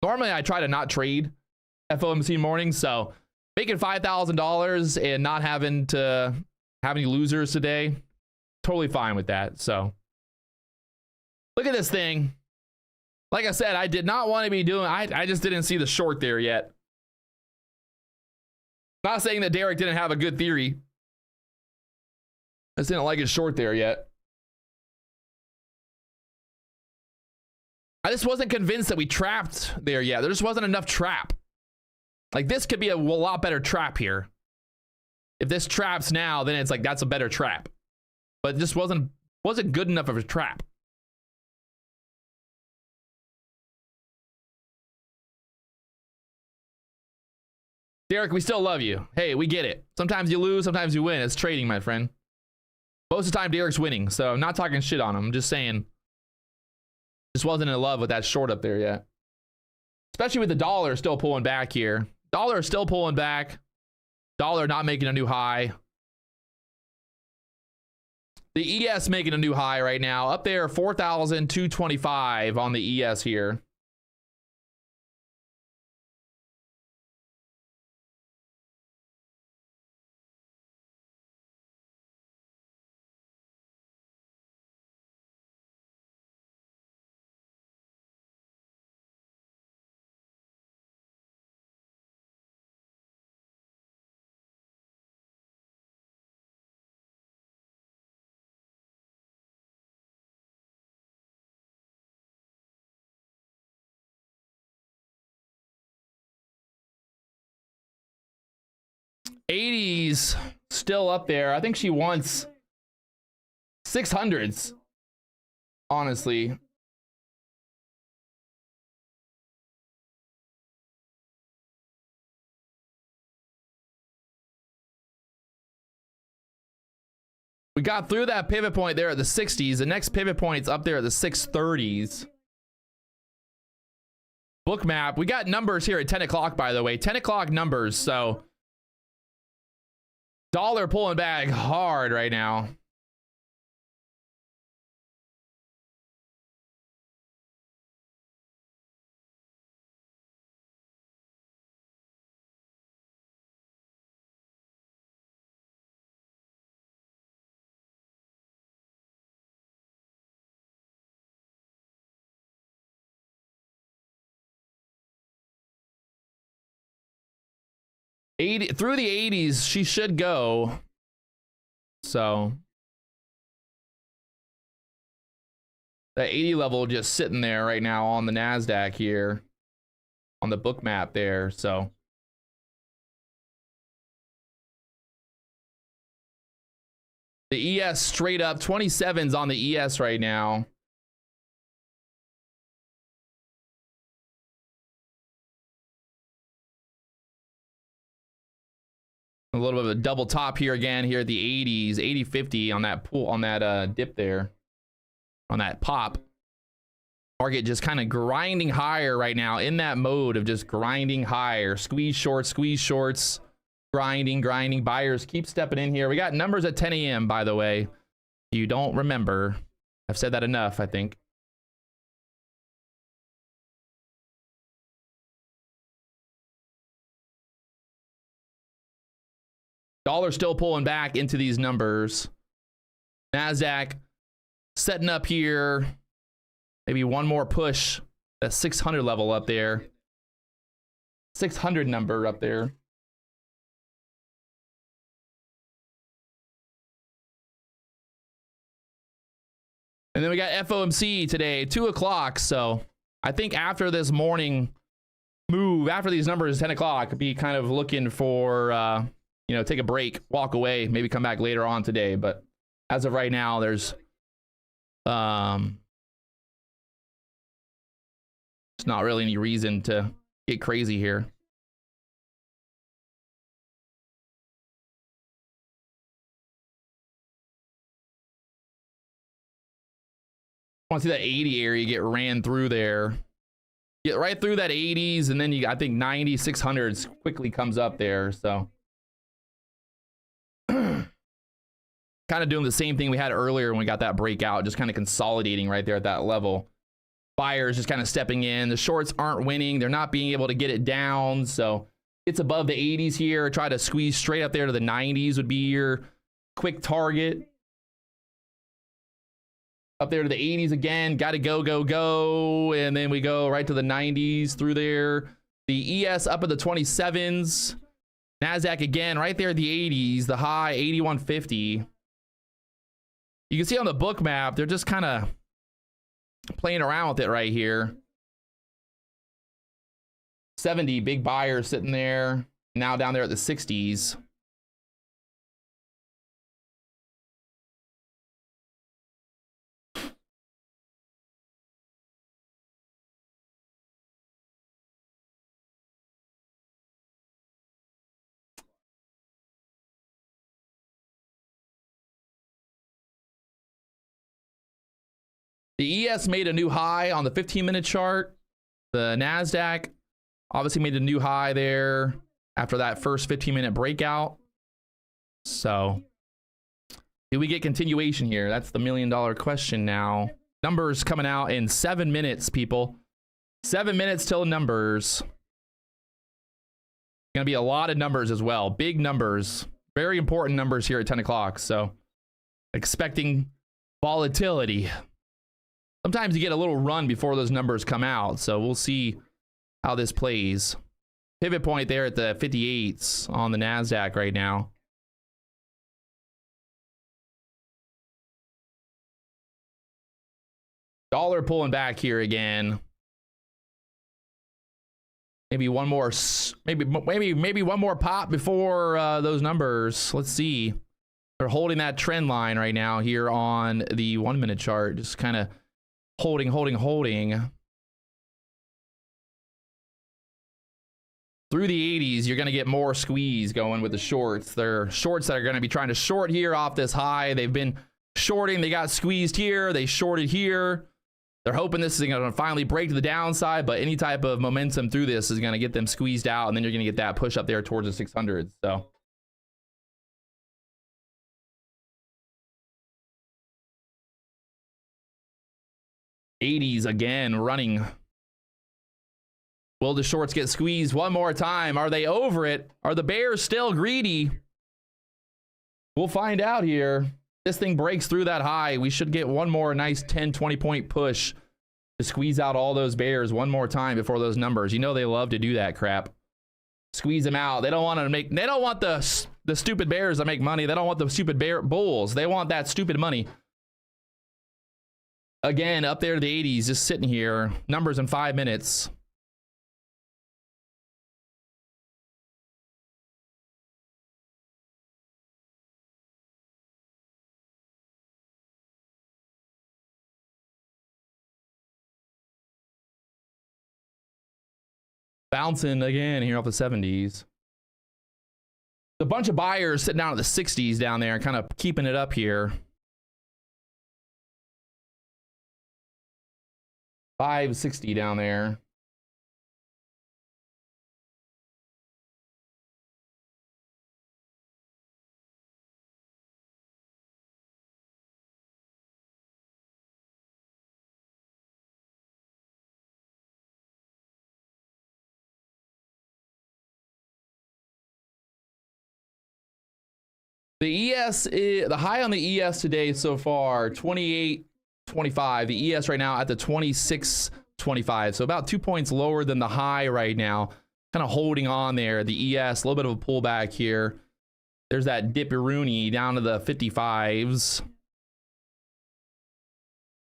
Normally I try to not trade FOMC morning, so making $5,000 and not having to have any losers today, totally fine with that. So look at this thing. Like I said, I did not want to be doing, I just didn't see the short there yet. Not saying that Derek didn't have a good theory. I just didn't like his short there yet. I just wasn't convinced that we trapped there yet. There just wasn't enough trap. Like this could be a lot better trap here. If this traps now, then it's like that's a better trap. But it just wasn't good enough of a trap. Derek, we still love you. Hey, we get it. Sometimes you lose, sometimes you win. It's trading, my friend. Most of the time, Derek's winning, so I'm not talking shit on him. I'm just saying, just wasn't in love with that short up there yet. Especially with the dollar still pulling back here. Dollar is still pulling back. Dollar not making a new high. The ES making a new high right now. Up there, 4,225 on the ES here. '80s still up there. I think she wants 600s, honestly. We got through that pivot point there at the 60s. The next pivot point's up there at the 630s. Book map. We got numbers here at 10 o'clock, by the way. 10 o'clock numbers, so dollar pulling back hard right now. 80 through the 80s, she should go. So that 80 level just sitting there right now on the NASDAQ here on the book map there. So the ES straight up 27s on the ES right now. A little bit of a double top here again here at the 80s, 80-50 on that pool, on that dip there, on that pop. Market just kind of grinding higher right now in that mode of just grinding higher. Squeeze shorts, grinding. Buyers keep stepping in here. We got numbers at 10 a.m. by the way. You don't remember. I've said that enough, I think. Dollar still pulling back into these numbers. NASDAQ setting up here. Maybe one more push. That 600 level up there. 600 number up there. And then we got FOMC today, 2 o'clock. So I think after this morning move, after these numbers, 10 o'clock, be kind of looking for... you know, take a break, walk away, maybe come back later on today. But as of right now, there's not really any reason to get crazy here. I want to see that 80 area get ran through there. Get right through that 80s, and then you, I think 90, 600s quickly comes up there. So kind of doing the same thing we had earlier when we got that breakout, just kind of consolidating right there at that level. Buyers just kind of stepping in. The shorts aren't winning. They're not being able to get it down. So it's above the 80s here. Try to squeeze straight up there to the 90s would be your quick target. Up there to the 80s again. Got to go. And then we go right to the 90s through there. The ES up at the 27s. NASDAQ again right there at the 80s. The high 81.50. You can see on the book map, they're just kind of playing around with it right here. 70 big buyers sitting there. Now down there at the 60s. The ES made a new high on the 15-minute chart. The NASDAQ obviously made a new high there after that first 15-minute breakout. So, do we get continuation here? That's the million-dollar question now. Numbers coming out in 7 minutes, people. 7 minutes till numbers. Gonna be a lot of numbers as well. Big numbers. Very important numbers here at 10 o'clock. So, expecting volatility. Sometimes you get a little run before those numbers come out, so we'll see how this plays. Pivot point there at the 58s on the NASDAQ right now. Dollar pulling back here again. Maybe one more, maybe one more pop before those numbers. Let's see. They're holding that trend line right now here on the 1-minute chart, just kind of holding. Through the 80s, you're going to get more squeeze going with the shorts. They're shorts that are going to be trying to short here off this high. They've been shorting. They got squeezed here. They shorted here. They're hoping this is going to finally break to the downside, but any type of momentum through this is going to get them squeezed out, and then you're going to get that push up there towards the 600s. So '80s again running. Will the shorts get squeezed one more time? Are they over it? Are the bears still greedy? We'll find out here. This thing breaks through that high. We should get one more nice 10, 20 point push to squeeze out all those bears one more time before those numbers. You know they love to do that crap. Squeeze them out. They don't want to make. They don't want the stupid bears to make money. They don't want the stupid bulls. They want that stupid money. Again, up there to the 80s, just sitting here. Numbers in 5 minutes. Bouncing again here off the 70s. A bunch of buyers sitting down at the 60s down there, kind of keeping it up here. 560 down there. The ES, the high on the ES today so far, 28.25. The ES right now at the 26.25. So about 2 points lower than the high right now. Kind of holding on there. The ES, a little bit of a pullback here. There's that dipperoonie down to the 55s.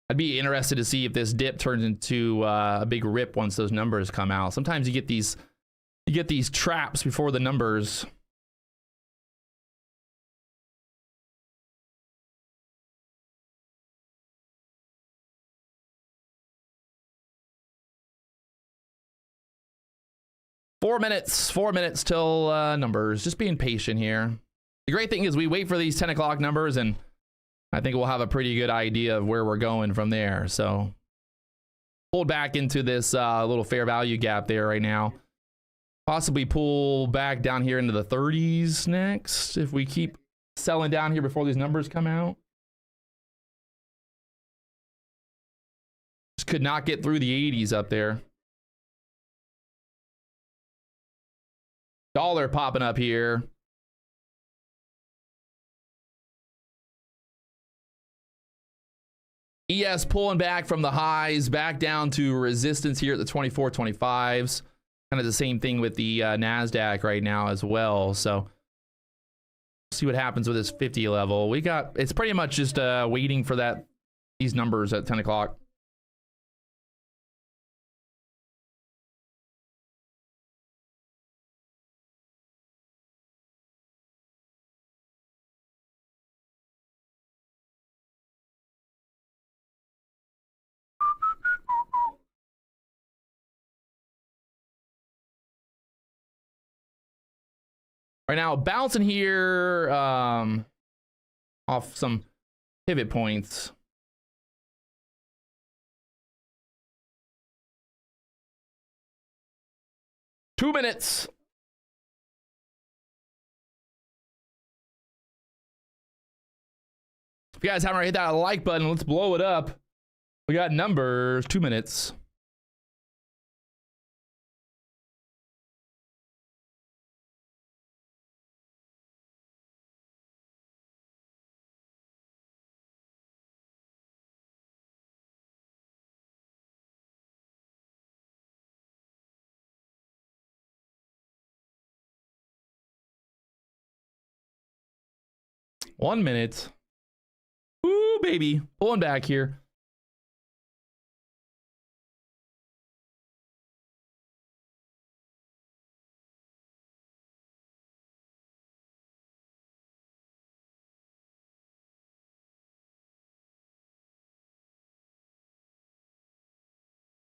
I'd be interested to see if this dip turns into a big rip once those numbers come out. Sometimes you get these traps before the numbers. Four minutes till numbers. Just being patient here. The great thing is we wait for these 10 o'clock numbers, and I think we'll have a pretty good idea of where we're going from there. So pulled back into this little fair value gap there right now. Possibly pull back down here into the 30s next if we keep selling down here before these numbers come out. Just could not get through the 80s up there. Dollar popping up here. ES pulling back from the highs back down to resistance here at the 24.25s. Kind of the same thing with the NASDAQ right now as well. So see what happens with this 50 level. It's pretty much just waiting for these numbers at 10 o'clock. Right now, bouncing here off some pivot points. Two minutes. If you guys haven't already hit that like button, let's blow it up. We got numbers, 2 minutes. One minute. Ooh, baby. Pulling back here.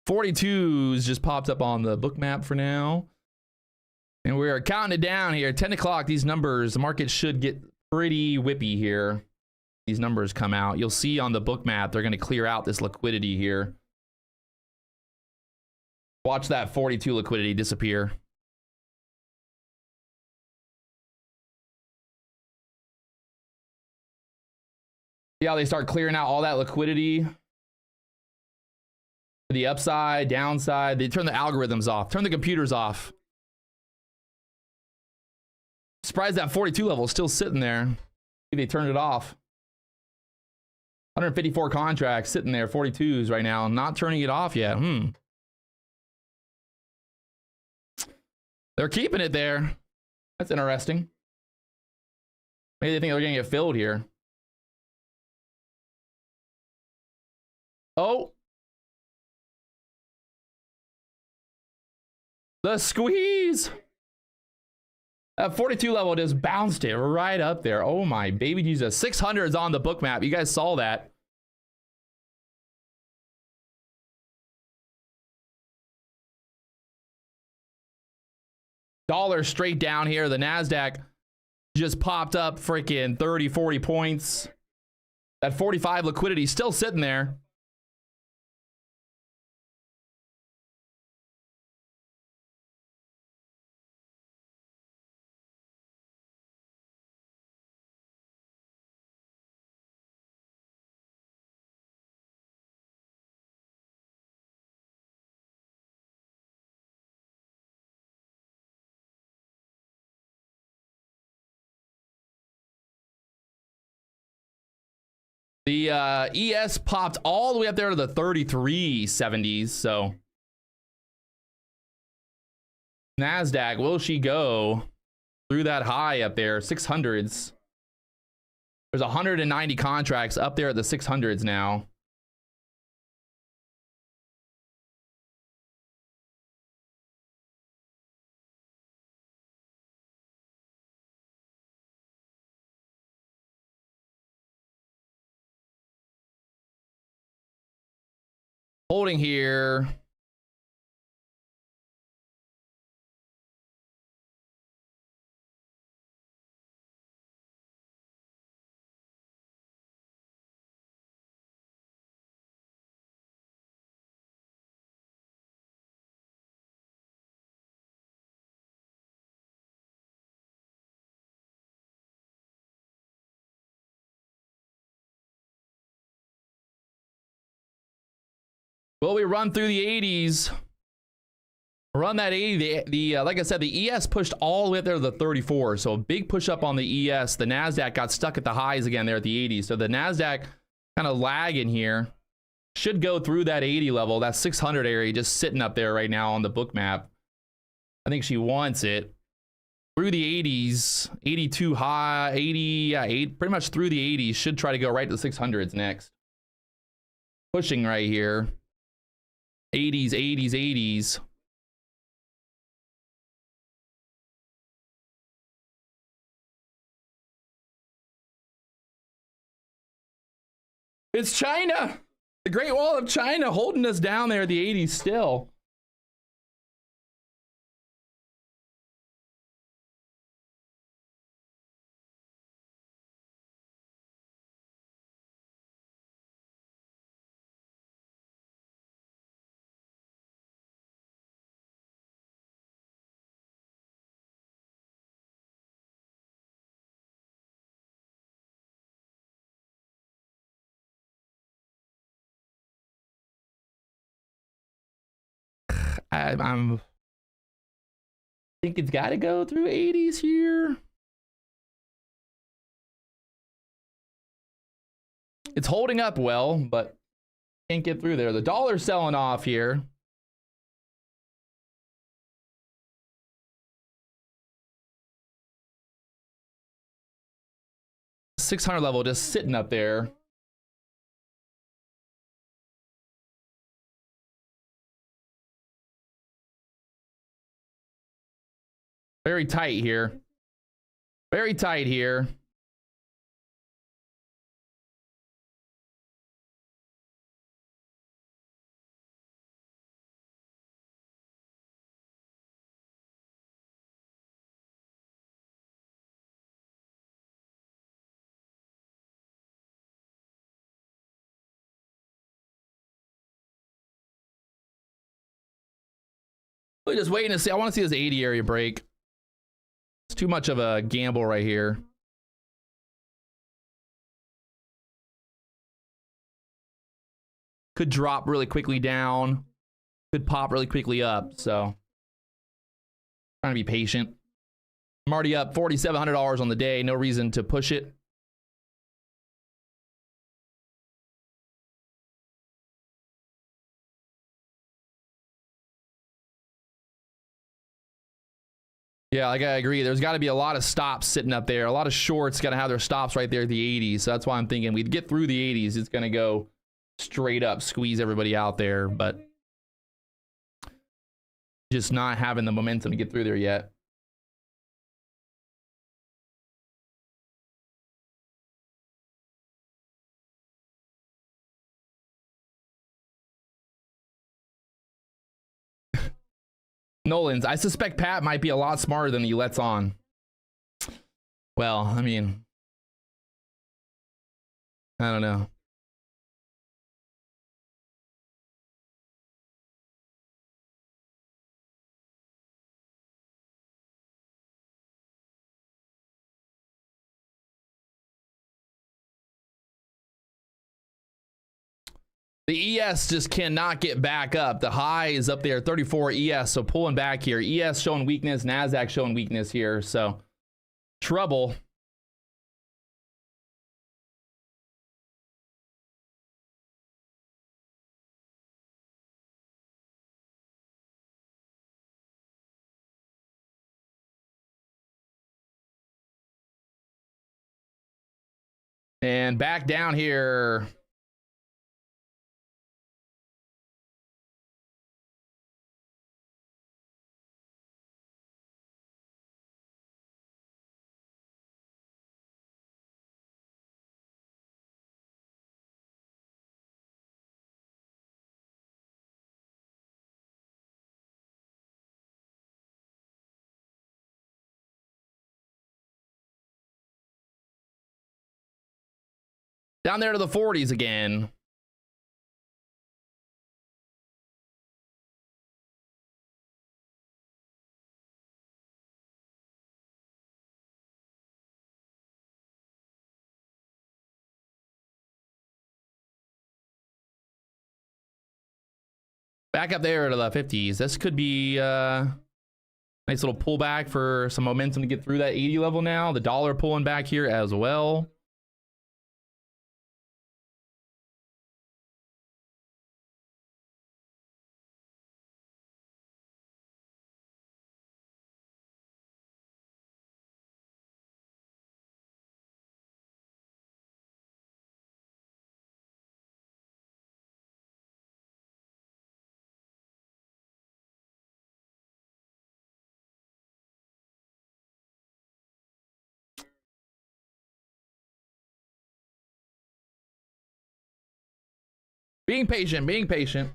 .42s just popped up on the book map for now. And we're counting it down here. 10 o'clock, these numbers, the market should get pretty whippy here. These numbers come out. You'll see on the book map, they're going to clear out this liquidity here. Watch that 42 liquidity disappear. See how they start clearing out all that liquidity? The upside, downside, they turn the algorithms off, turn the computers off. Surprised that 42 level is still sitting there. They turned it off. 154 contracts sitting there, 42s right now, not turning it off yet. They're keeping it there. That's interesting. Maybe they think they're going to get filled here. Oh. The squeeze. At 42 level, just bounced it right up there. Oh my baby Jesus. 600 is on the book map. You guys saw that. Dollar straight down here. The NASDAQ just popped up freaking 30, 40 points. That 45 liquidity still sitting there. The ES popped all the way up there to the 3370s. So NASDAQ, will she go through that high up there? 600s. There's 190 contracts up there at the 600s now. Holding here. Will we run through the 80s? Run that 80. Like I said, the ES pushed all the way up there to the 34. So a big push up on the ES. The NASDAQ got stuck at the highs again there at the 80s. So the NASDAQ kind of lagging here. Should go through that 80 level. That 600 area just sitting up there right now on the book map. I think she wants it. Through the 80s. 82 high. 80. Yeah, pretty much through the 80s. Should try to go right to the 600s next. Pushing right here. 80s, 80s, 80s. It's China. The Great Wall of China holding us down there at the 80s still. I think it's got to go through 80s here. It's holding up well, but can't get through there. The dollar's selling off here. $600 level just sitting up there. Very tight here. Very tight here. We're just waiting to see. I want to see this 80 area break. It's too much of a gamble right here. Could drop really quickly down. Could pop really quickly up. So, trying to be patient. I'm already up $4,700 on the day. No reason to push it. Yeah, like I agree. There's got to be a lot of stops sitting up there. A lot of shorts got to have their stops right there at the 80s. So that's why I'm thinking we'd get through the 80s. It's going to go straight up, squeeze everybody out there, but just not having the momentum to get through there yet. Nolan's, I suspect Pat might be a lot smarter than he lets on. Well, I mean, I don't know. The ES just cannot get back up. The high is up there, 34 ES, so pulling back here. ES showing weakness, NASDAQ showing weakness here, so trouble. And back down here. Down there to the 40s again. Back up there to the 50s. This could be nice little pullback for some momentum to get through that 80 level now. The dollar pulling back here as well. Being patient, being patient.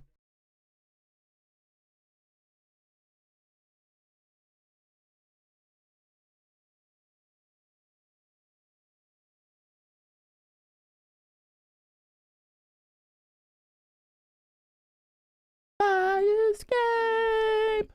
I escape.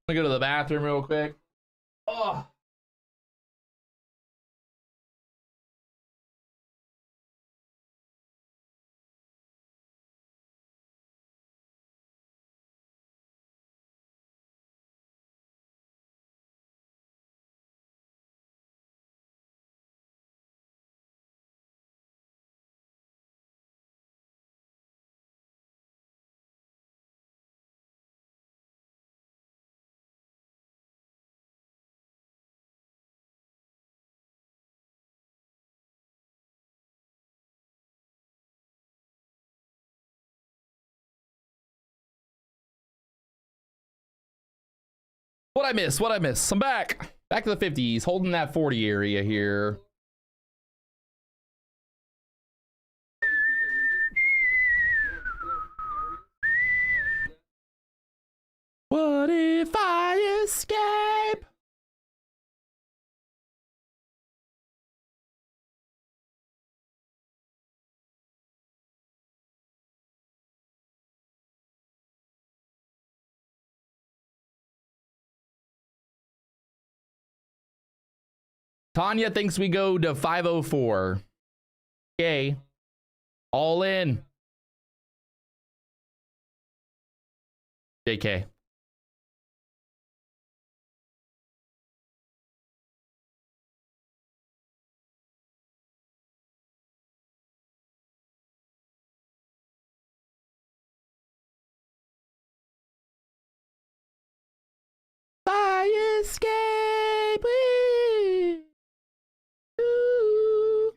I'm gonna go to the bathroom real quick. Oh. What I miss? What I miss? I'm back. Back to the 50s, holding that 40 area here. What if I escape? Tanya thinks we go to 504. Okay. All in. JK. Fire escape. Ooh.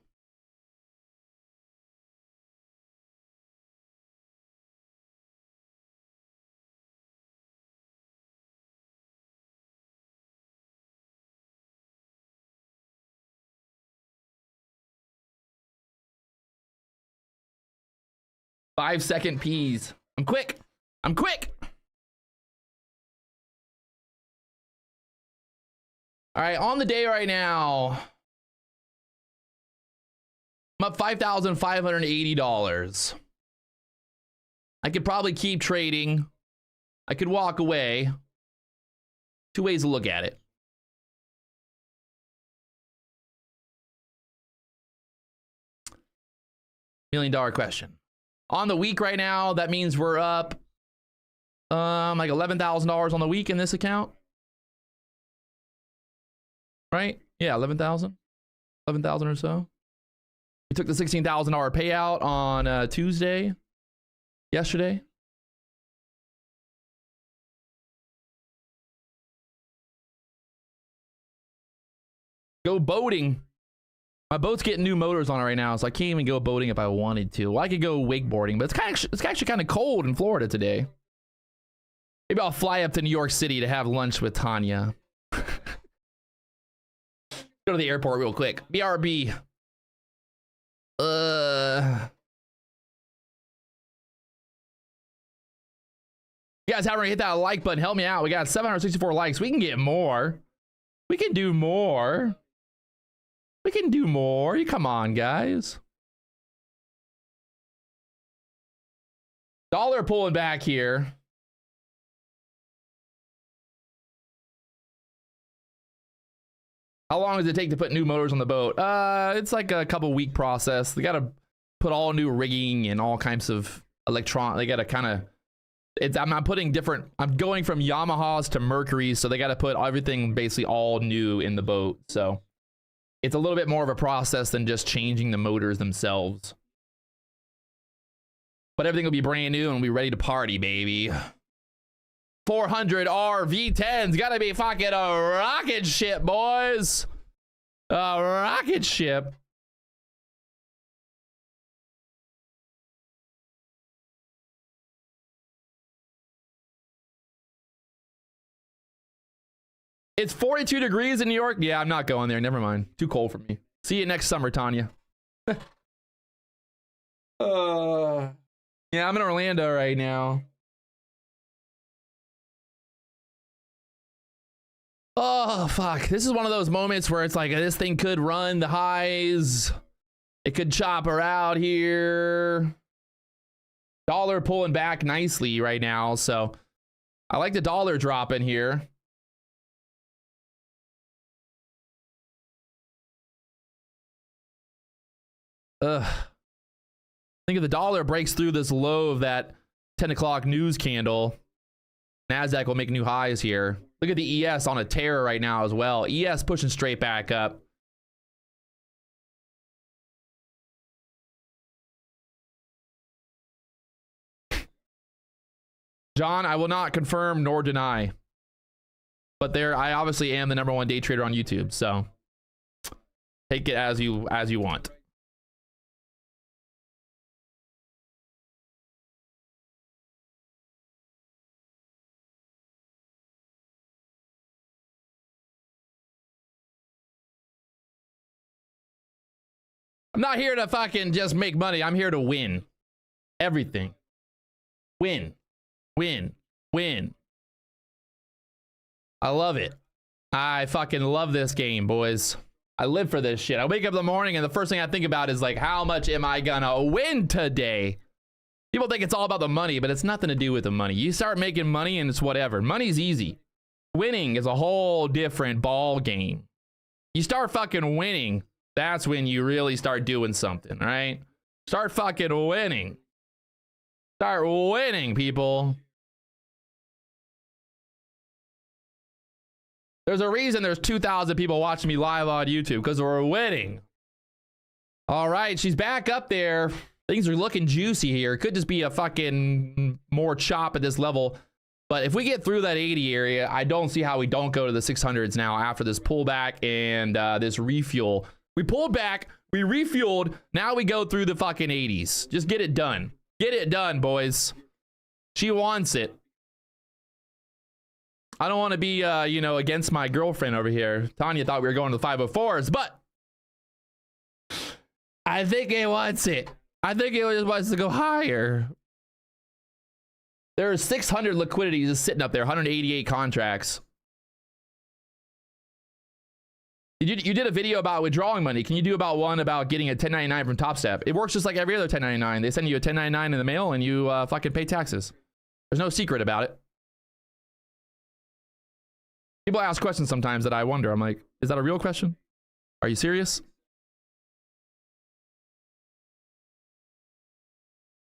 Five-second P's. I'm quick. I'm quick. All right, on the day right now, I'm up $5,580. I could probably keep trading. I could walk away. Two ways to look at it. $1 million question. On the week right now, that means we're up like $11,000 on the week in this account. Right? Yeah, 11,000 or so. We took the $16,000 payout on Tuesday, yesterday. Go boating. My boat's getting new motors on it right now, so I can't even go boating if I wanted to. Well, I could go wakeboarding, but it's actually kind of cold in Florida today. Maybe I'll fly up to New York City to have lunch with Tanya. Go to the airport real quick. BRB. You guys haven't hit that like button. Help me out. We got 764 likes. We can get more. We can do more. We can do more. You come on, guys. Dollar pulling back here. How long does it take to put new motors on the boat? It's like a couple week process. They got to put all new rigging and all kinds of they got to kind of, I'm putting different, I'm going from Yamahas to Mercury, so they got to put everything basically all new in the boat. So it's a little bit more of a process than just changing the motors themselves. But everything will be brand new and we'll be ready to party, baby. 400 RV10's gotta be fucking a rocket ship, boys. A rocket ship. It's 42 degrees in New York. Yeah, I'm not going there. Never mind. Too cold for me. See you next summer, Tanya. Yeah, I'm in Orlando right now. Oh, fuck. This is one of those moments where it's like this thing could run the highs. It could chop her out here. Dollar pulling back nicely right now. So I like the dollar dropping here. Ugh. I think if the dollar breaks through this low of that 10 o'clock news candle, NASDAQ will make new highs here. Look at the ES on a tear right now as well. ES pushing straight back up. John, I will not confirm nor deny. But I obviously am the #1 day trader on YouTube, so take it as you want. I'm not here to fucking just make money. I'm here to win. Everything. Win. Win. Win. I love it. I fucking love this game, boys. I live for this shit. I wake up in the morning and the first thing I think about is like, how much am I gonna win today? People think it's all about the money, but it's nothing to do with the money. You start making money and it's whatever. Money's easy. Winning is a whole different ball game. You start fucking winning. That's when you really start doing something, right? Start fucking winning. Start winning, people. There's a reason there's 2,000 people watching me live on YouTube, because we're winning. All right, she's back up there. Things are looking juicy here. It could just be a fucking more chop at this level. But if we get through that 80 area, I don't see how we don't go to the 600s now after this pullback and this refuel. We pulled back, we refueled, now we go through the fucking 80s. Just get it done. Get it done, boys. She wants it. I don't want to be, you know, against my girlfriend over here. Tanya thought we were going to the 504s, but I think it wants it. I think it just wants to go higher. There are 600 liquidity just sitting up there, 188 contracts. You did a video about withdrawing money. Can you do about one about getting a 1099 from Topstep? It works just like every other 1099. They send you a 1099 in the mail and you fucking pay taxes. There's no secret about it. People ask questions sometimes that I wonder. I'm like, is that a real question? Are you serious?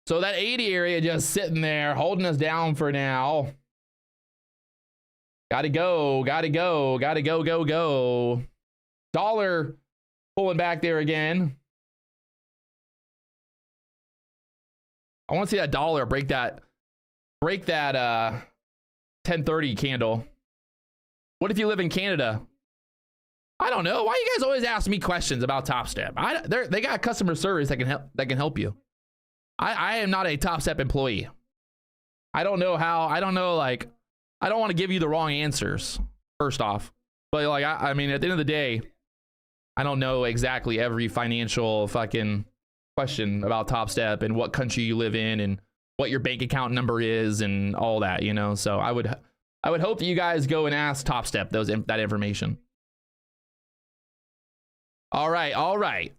So that 80 area just sitting there holding us down for now. Gotta go, gotta go, gotta go, go, go. Dollar pulling back there again. I want to see that dollar break that 1030 candle. What if you live in Canada? I don't know. Why you guys always ask me questions about Topstep? They got customer service that can help you. I am not a Topstep employee. I don't know how. I don't know, like, I don't want to give you the wrong answers, first off. But, like, I mean, at the end of the day, I don't know exactly every financial fucking question about Topstep and what country you live in and what your bank account number is and all that, you know? So I would hope that you guys go and ask Topstep that information. All right, all right.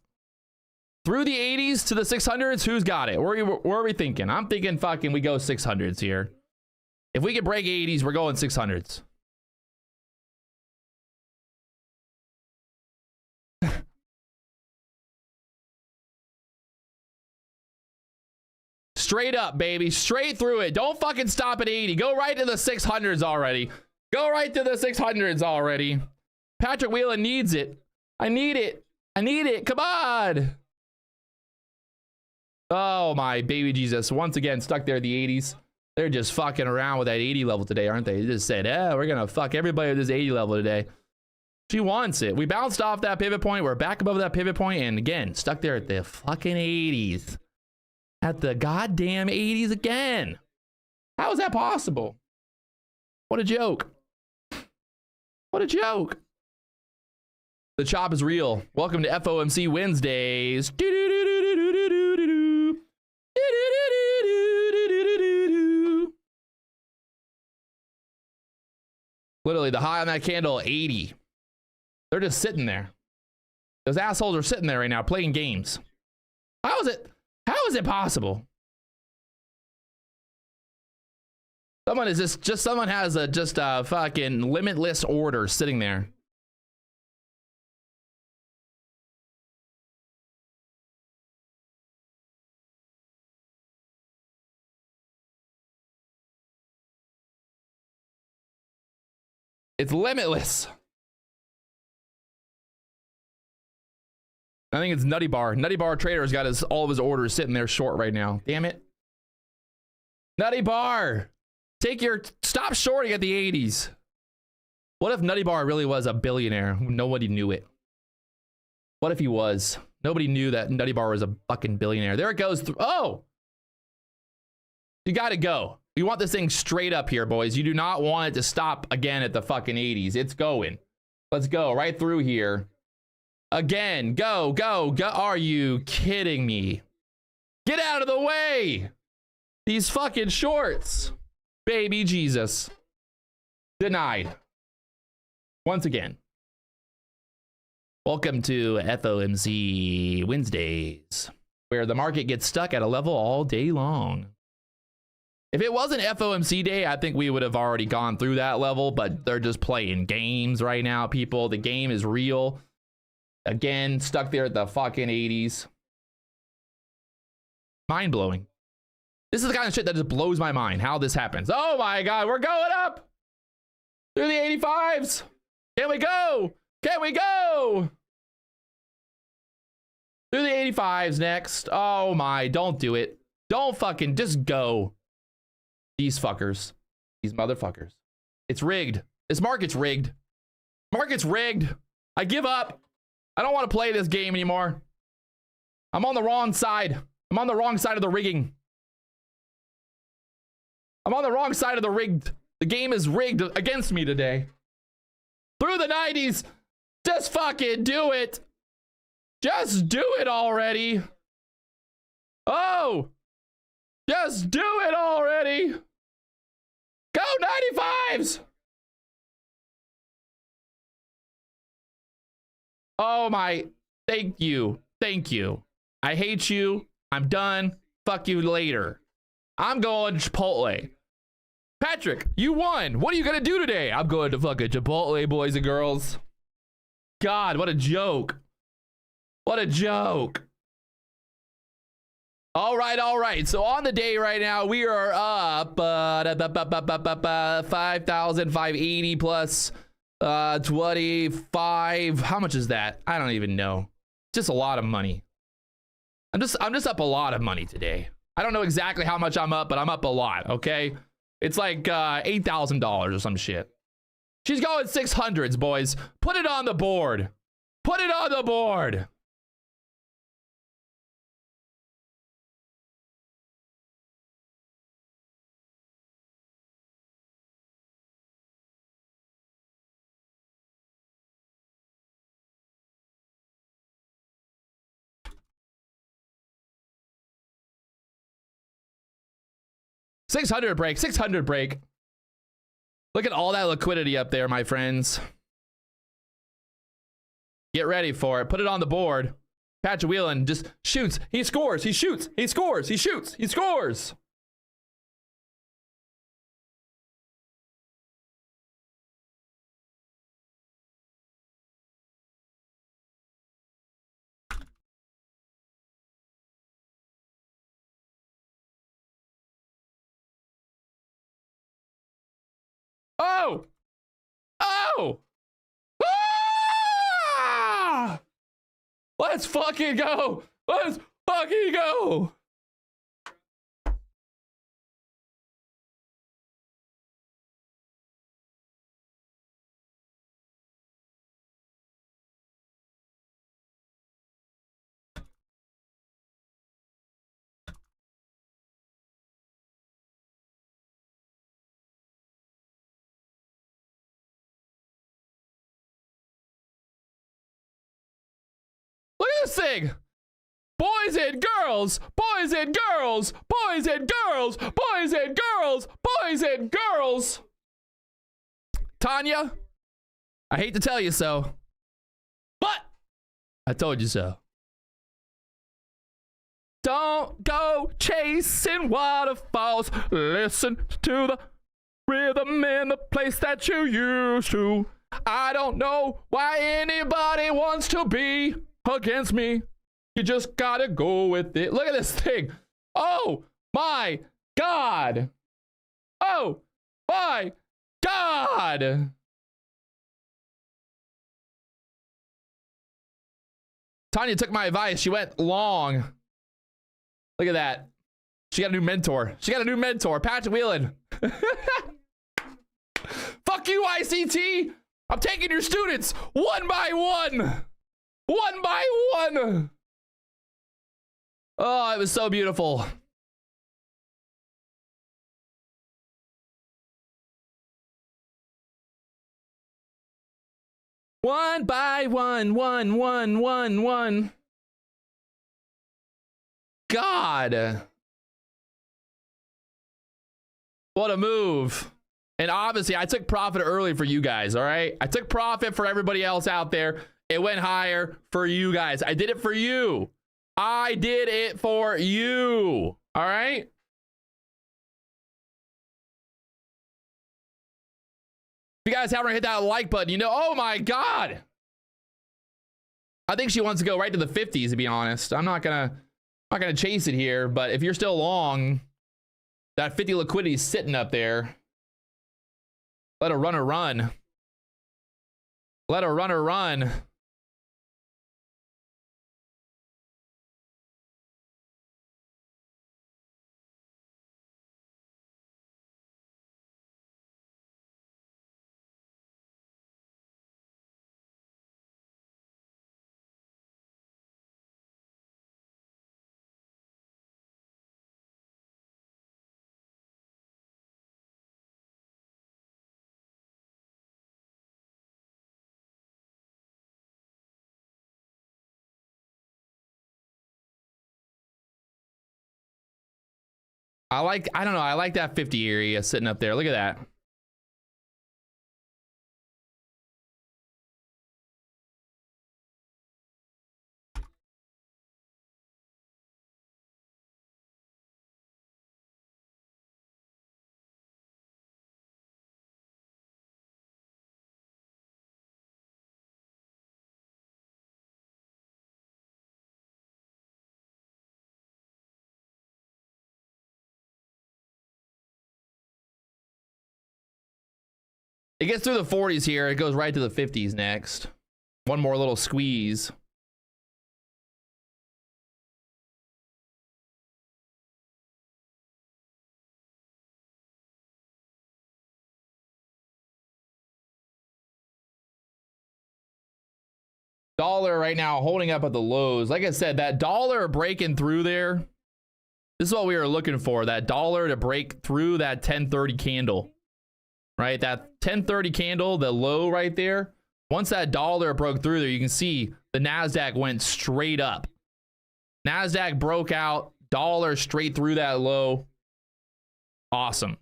Through the 80s to the 600s, who's got it? Where are we thinking? I'm thinking fucking we go 600s here. If we can break 80s, we're going 600s. Straight up, baby. Straight through it. Don't fucking stop at 80. Go right to the 600s already. Go right to the 600s already. Patrick Wieland needs it. I need it. I need it. Come on. Oh, my baby Jesus. Once again, stuck there at the 80s. They're just fucking around with that 80 level today, aren't they? They just said, we're going to fuck everybody with this 80 level today. She wants it. We bounced off that pivot point. We're back above that pivot point. And again, stuck there at the fucking 80s. At the goddamn 80s again. How is that possible? What a joke. What a joke. The chop is real. Welcome to FOMC Wednesdays. Literally, the high on that candle, 80. They're just sitting there. Those assholes are sitting there right now playing games. How is it possible? Someone is someone has a fucking limitless order sitting there. It's limitless. I think it's Nutty Bar. Nutty Bar Trader's got all of his orders sitting there short right now. Damn it. Nutty Bar. Stop shorting at the 80s. What if Nutty Bar really was a billionaire? Nobody knew it. What if he was? Nobody knew that Nutty Bar was a fucking billionaire. There it goes through. Oh! You gotta go. You want this thing straight up here, boys. You do not want it to stop again at the fucking 80s. It's going. Let's go right through here. Again, go, go, go. Are you kidding me? Get out of the way. These fucking shorts. Baby Jesus. Denied. Once again. Welcome to FOMC Wednesdays, where the market gets stuck at a level all day long. If it wasn't FOMC day, I think we would have already gone through that level, but they're just playing games right now, people. The game is real. Again, stuck there at the fucking 80s. Mind-blowing. This is the kind of shit that just blows my mind, how this happens. Oh my God, we're going up through the 85s. Can we go? Can we go? Through the 85s next. Oh my, don't do it. Don't fucking, just go. These fuckers. These motherfuckers. It's rigged. This market's rigged. Market's rigged. I give up. I don't want to play this game anymore. I'm on the wrong side. I'm on the wrong side of the rigging. I'm on the wrong side of the rigged. The game is rigged against me today. Through the 90s. Just fucking do it. Just do it already. Oh. Just do it already. Go 95s. Oh my. Thank you. Thank you. I hate you. I'm done. Fuck you later. I'm going to Chipotle. Patrick, you won. What are you going to do today? I'm going to fucking Chipotle, boys and girls. God, what a joke. What a joke. All right, all right. So on the day right now, we are up 5,580 plus 25. How much is that? I don't even know. Just a lot of money. I'm just up a lot of money today. I don't know exactly how much I'm up, but I'm up a lot, okay? It's like $8,000 or some shit. She's going 600s, boys. Put it on the board. Put it on the board. $600 break, 600 break. Look at all that liquidity up there, my friends. Get ready for it. Put it on the board. Patrick Wieland just shoots. He scores. He shoots. He scores. He shoots. He scores. Oh! Oh! Ah! Let's fucking go! Let's fucking go! Look at this thing! Boys and girls! Boys and girls! Boys and girls! Boys and girls! Boys and girls! Tanya, I hate to tell you so, but I told you so. Don't go chasing waterfalls. Listen to the rhythm in the place that you used to. I don't know why anybody wants to be against me. You just gotta go with it. Look at this thing. Oh my God. Oh my God. Tanya took my advice. She went long. Look at that. She got a new mentor. She got a new mentor. Patrick Wieland. Fuck you, ICT. I'm taking your students one by one. One by one. Oh, it was so beautiful. One by one, one. God. What a move. And obviously, I took profit early for you guys, all right? I took profit for everybody else out there. It went higher for you guys. I did it for you. I did it for you. All right? If you guys haven't hit that like button, you know, oh my God. I think she wants to go right to the 50s, to be honest. I'm not gonna chase it here, but if you're still long, that 50 liquidity is sitting up there. Let a runner run. Let a runner run. I don't know, I like that 50 area sitting up there. Look at that. It gets through the 40s here. It goes right to the 50s next. One more little squeeze. Dollar right now holding up at the lows. Like I said, that dollar breaking through there. This is what we were looking for. That dollar to break through that 1030 candle. Right? That 1030 candle, the low right there. Once that dollar broke through there, you can see the NASDAQ went straight up. NASDAQ broke out, dollar straight through that low. Awesome.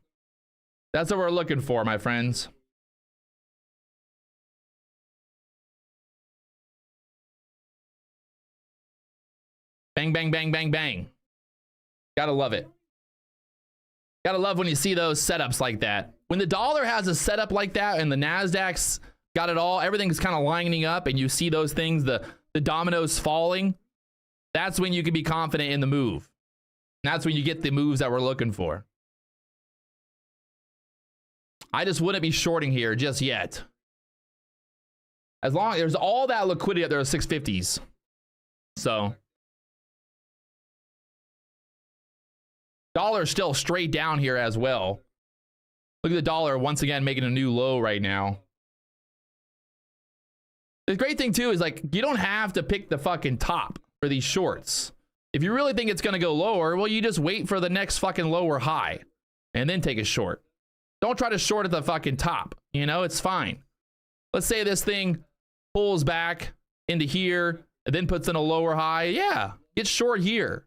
That's what we're looking for, my friends. Bang, bang, bang, bang, bang. Gotta love it. Gotta love when you see those setups like that. When the dollar has a setup like that and the NASDAQ's got it all, everything's kind of lining up and you see those things, the dominoes falling, that's when you can be confident in the move. And that's when you get the moves that we're looking for. I just wouldn't be shorting here just yet. As long as there's all that liquidity up there, 650s. So dollar still straight down here as well. Look at the dollar once again making a new low right now. The great thing too is like you don't have to pick the fucking top for these shorts. If you really think it's going to go lower, well, you just wait for the next fucking lower high and then take a short. Don't try to short at the fucking top. You know, it's fine. Let's say this thing pulls back into here and then puts in a lower high. Yeah, get short here.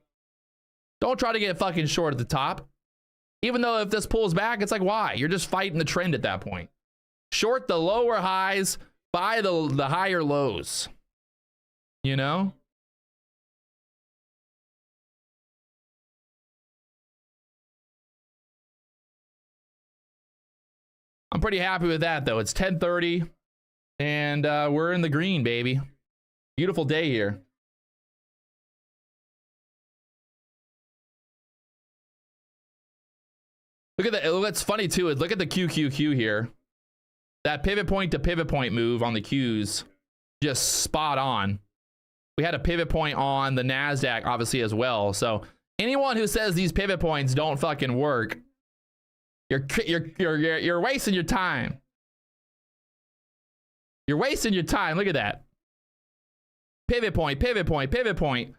Don't try to get fucking short at the top. Even though if this pulls back, it's like, why? You're just fighting the trend at that point. Short the lower highs, buy the higher lows. You know? I'm pretty happy with that, though. It's 10:30, and we're in the green, baby. Beautiful day here. Look at that. What's funny too is look at the QQQ here. That pivot point to pivot point move on the Qs, just spot on. We had a pivot point on the NASDAQ obviously as well. So anyone who says these pivot points don't fucking work, you're wasting your time. You're wasting your time. Look at that. Pivot point, pivot point, pivot point.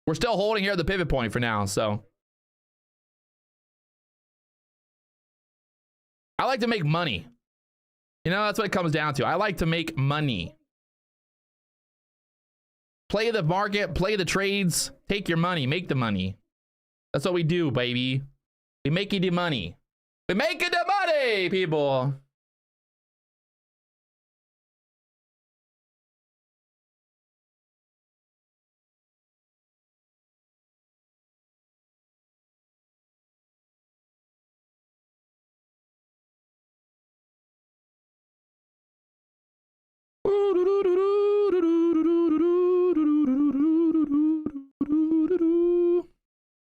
We're still holding here at the pivot point for now, so. I like to make money. You know, that's what it comes down to. I like to make money. Play the market, play the trades, take your money, make the money. That's what we do, baby. We making the money. We making the money, people.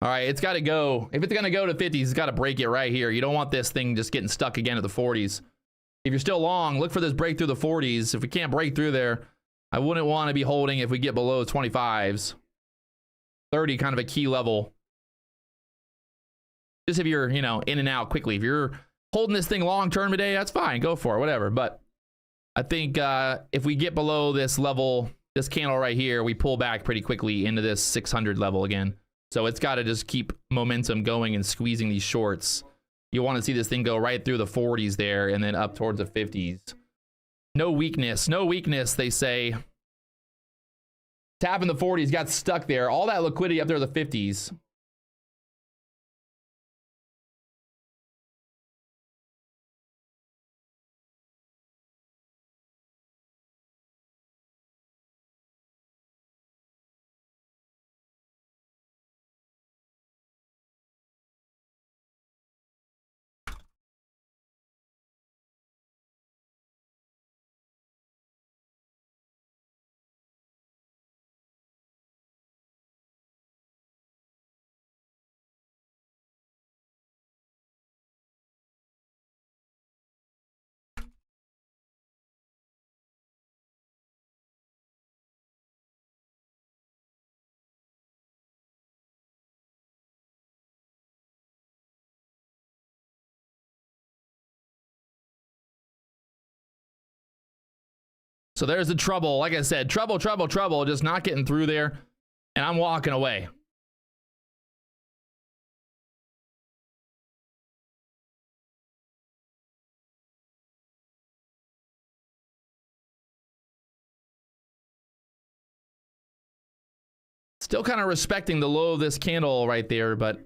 All right, it's got to go. If it's going to go to 50s, it's got to break it right here. You don't want this thing just getting stuck again at the 40s. If you're still long, look for this break through the 40s. If we can't break through there, I wouldn't want to be holding if we get below 25s. 30 kind of a key level. Just if you're, you know, in and out quickly. If you're holding this thing long term today, that's fine. Go for it, whatever. But I think if we get below this level, this candle right here, we pull back pretty quickly into this 600 level again. So it's got to just keep momentum going and squeezing these shorts. You want to see this thing go right through the 40s there and then up towards the 50s. No weakness, no weakness, they say. Tapping the 40s, got stuck there. All that liquidity up there, the 50s. So there's the trouble. Like I said, trouble, just not getting through there. And I'm walking away. Still kind of respecting the low of this candle right there, but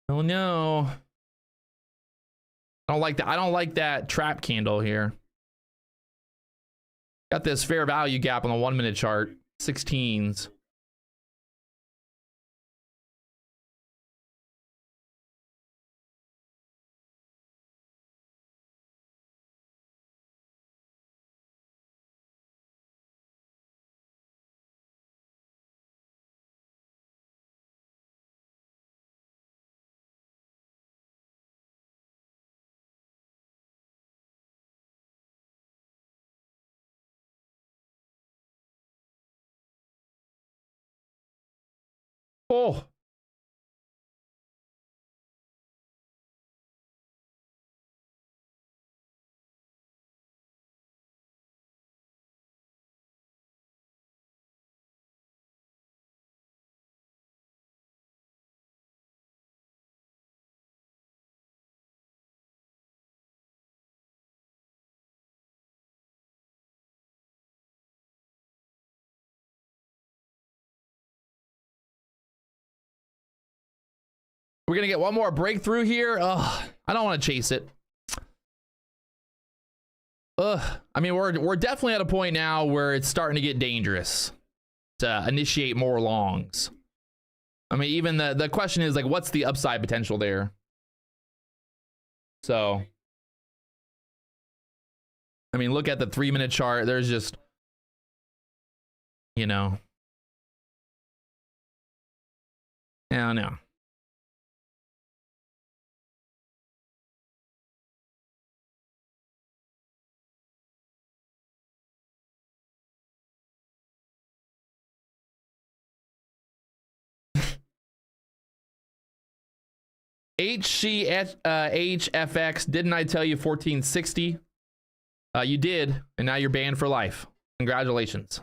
oh no. I don't like that. I don't like that trap candle here. Got this fair value gap on the 1 minute chart, 16s. Oh. We're going to get one more breakthrough here. Ugh, I don't want to chase it. Ugh. I mean, we're definitely at a point now where it's starting to get dangerous to initiate more longs. I mean, even the question is, like, what's the upside potential there? So, I mean, look at the 3 minute chart. There's just, you know, I don't know. HFX, didn't I tell you 1460? You did, and now you're banned for life. Congratulations.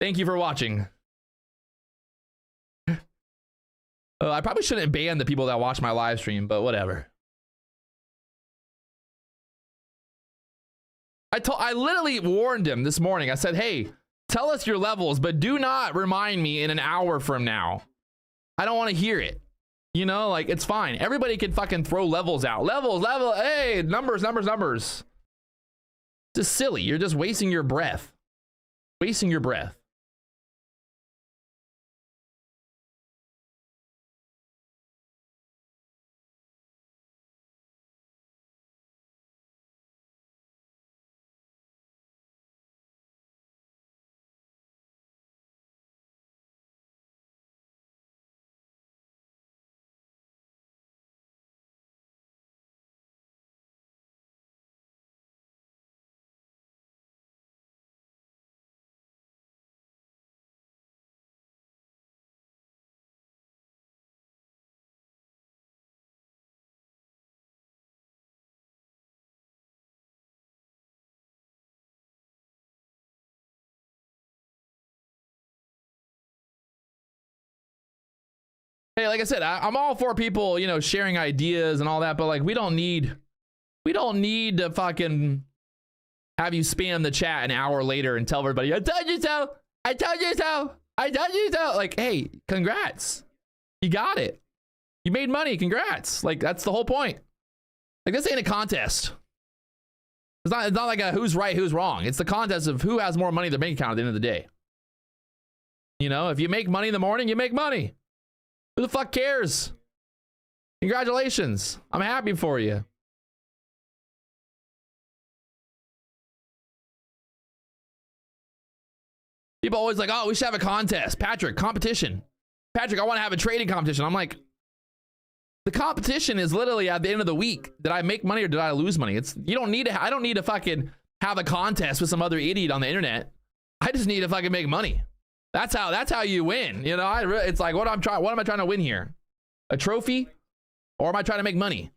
Thank you for watching. I probably shouldn't ban the people that watch my live stream, but whatever. I literally warned him this morning. I said, hey, tell us your levels, but do not remind me in an hour from now. I don't want to hear it. You know, like, it's fine. Everybody can fucking throw levels out. Level, hey, numbers. Just silly. You're just wasting your breath. Wasting your breath. Hey, like I said, I'm all for people, you know, sharing ideas and all that, but like we don't need to fucking have you spam the chat an hour later and tell everybody, I told you so, I told you so, I told you so. Like, hey, congrats. You got it. You made money, congrats. Like, that's the whole point. Like, this ain't a contest. It's not like a who's right, who's wrong. It's the contest of who has more money in their bank account at the end of the day. You know, if you make money in the morning, you make money. Who the fuck cares? Congratulations. I'm happy for you. People always like, oh, we should have a contest. Patrick, competition. Patrick, I want to have a trading competition. I'm like, the competition is literally at the end of the week. Did I make money or did I lose money? It's, you don't need to, I don't need to fucking have a contest with some other idiot on the internet. I just need to fucking make money. That's how you win. You know, it's like, what am I trying to win here? A trophy? Or am I trying to make money?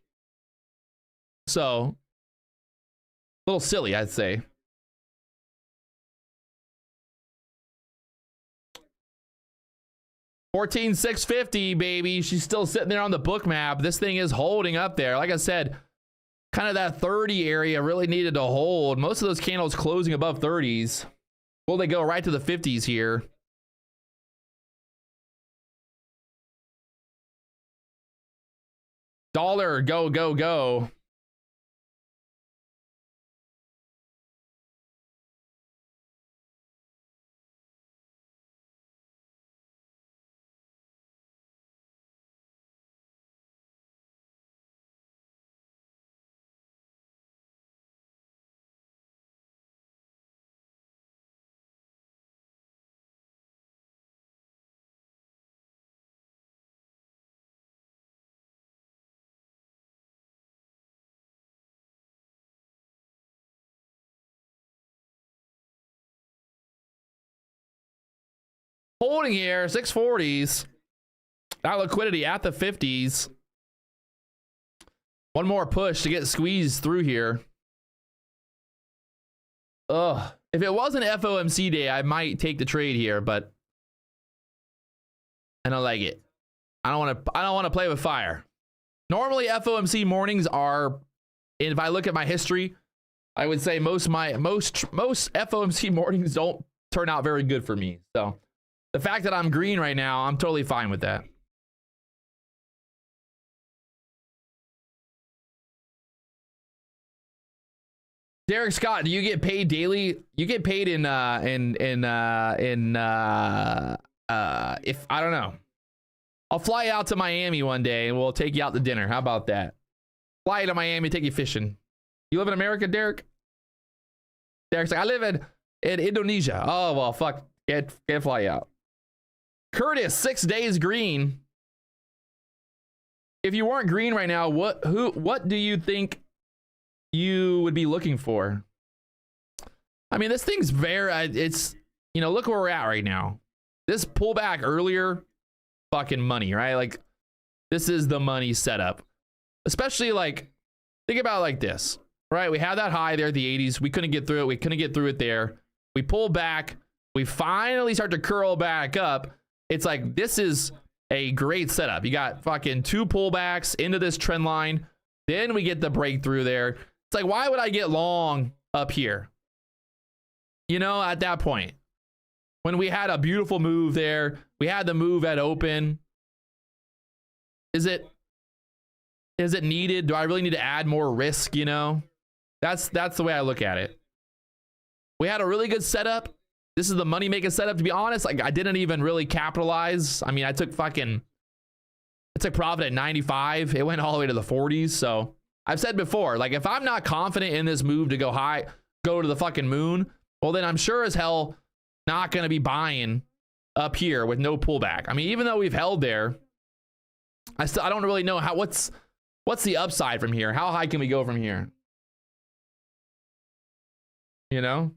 So, a little silly, I'd say. $14,650, baby. She's still sitting there on the book map. This thing is holding up there. Like I said, kind of that 30 area really needed to hold. Most of those candles closing above 30s. Will they go right to the 50s here? Dollar, go, go, go. Holding here, 640s. That liquidity at the 50s. One more push to get squeezed through here. Ugh. If it wasn't FOMC day, I might take the trade here, but I don't like it. I don't want to play with fire. Normally FOMC mornings are, if I look at my history, I would say most FOMC mornings don't turn out very good for me. So the fact that I'm green right now, I'm totally fine with that. Derek Scott, do you get paid daily? You get paid if I don't know. I'll fly out to Miami one day and we'll take you out to dinner. How about that? Fly you to Miami, take you fishing. You live in America, Derek? Derek's like, I live in Indonesia. Oh well, fuck. Can't fly out. Curtis, 6 days green. If you weren't green right now, what do you think you would be looking for? I mean, this thing's very, it's, you know, look where we're at right now. This pullback earlier, fucking money, right? Like, this is the money setup. Especially, like, think about it like this, right? We had that high there at the 80s. We couldn't get through it. We couldn't get through it there. We pull back. We finally start to curl back up. It's like, this is a great setup. You got fucking 2 pullbacks into this trend line. Then we get the breakthrough there. It's like, why would I get long up here? You know, at that point, when we had a beautiful move there, we had the move at open. Is it needed? Do I really need to add more risk? You know, that's the way I look at it. We had a really good setup. This is the money making setup. To be honest, like, I didn't even really capitalize. I mean, I took profit at 95. It went all the way to the 40s. So I've said before, like, if I'm not confident in this move to go high, go to the fucking moon, well, then I'm sure as hell not going to be buying up here with no pullback. I mean, even though we've held there, I don't really know what's the upside from here. How high can we go from here? You know?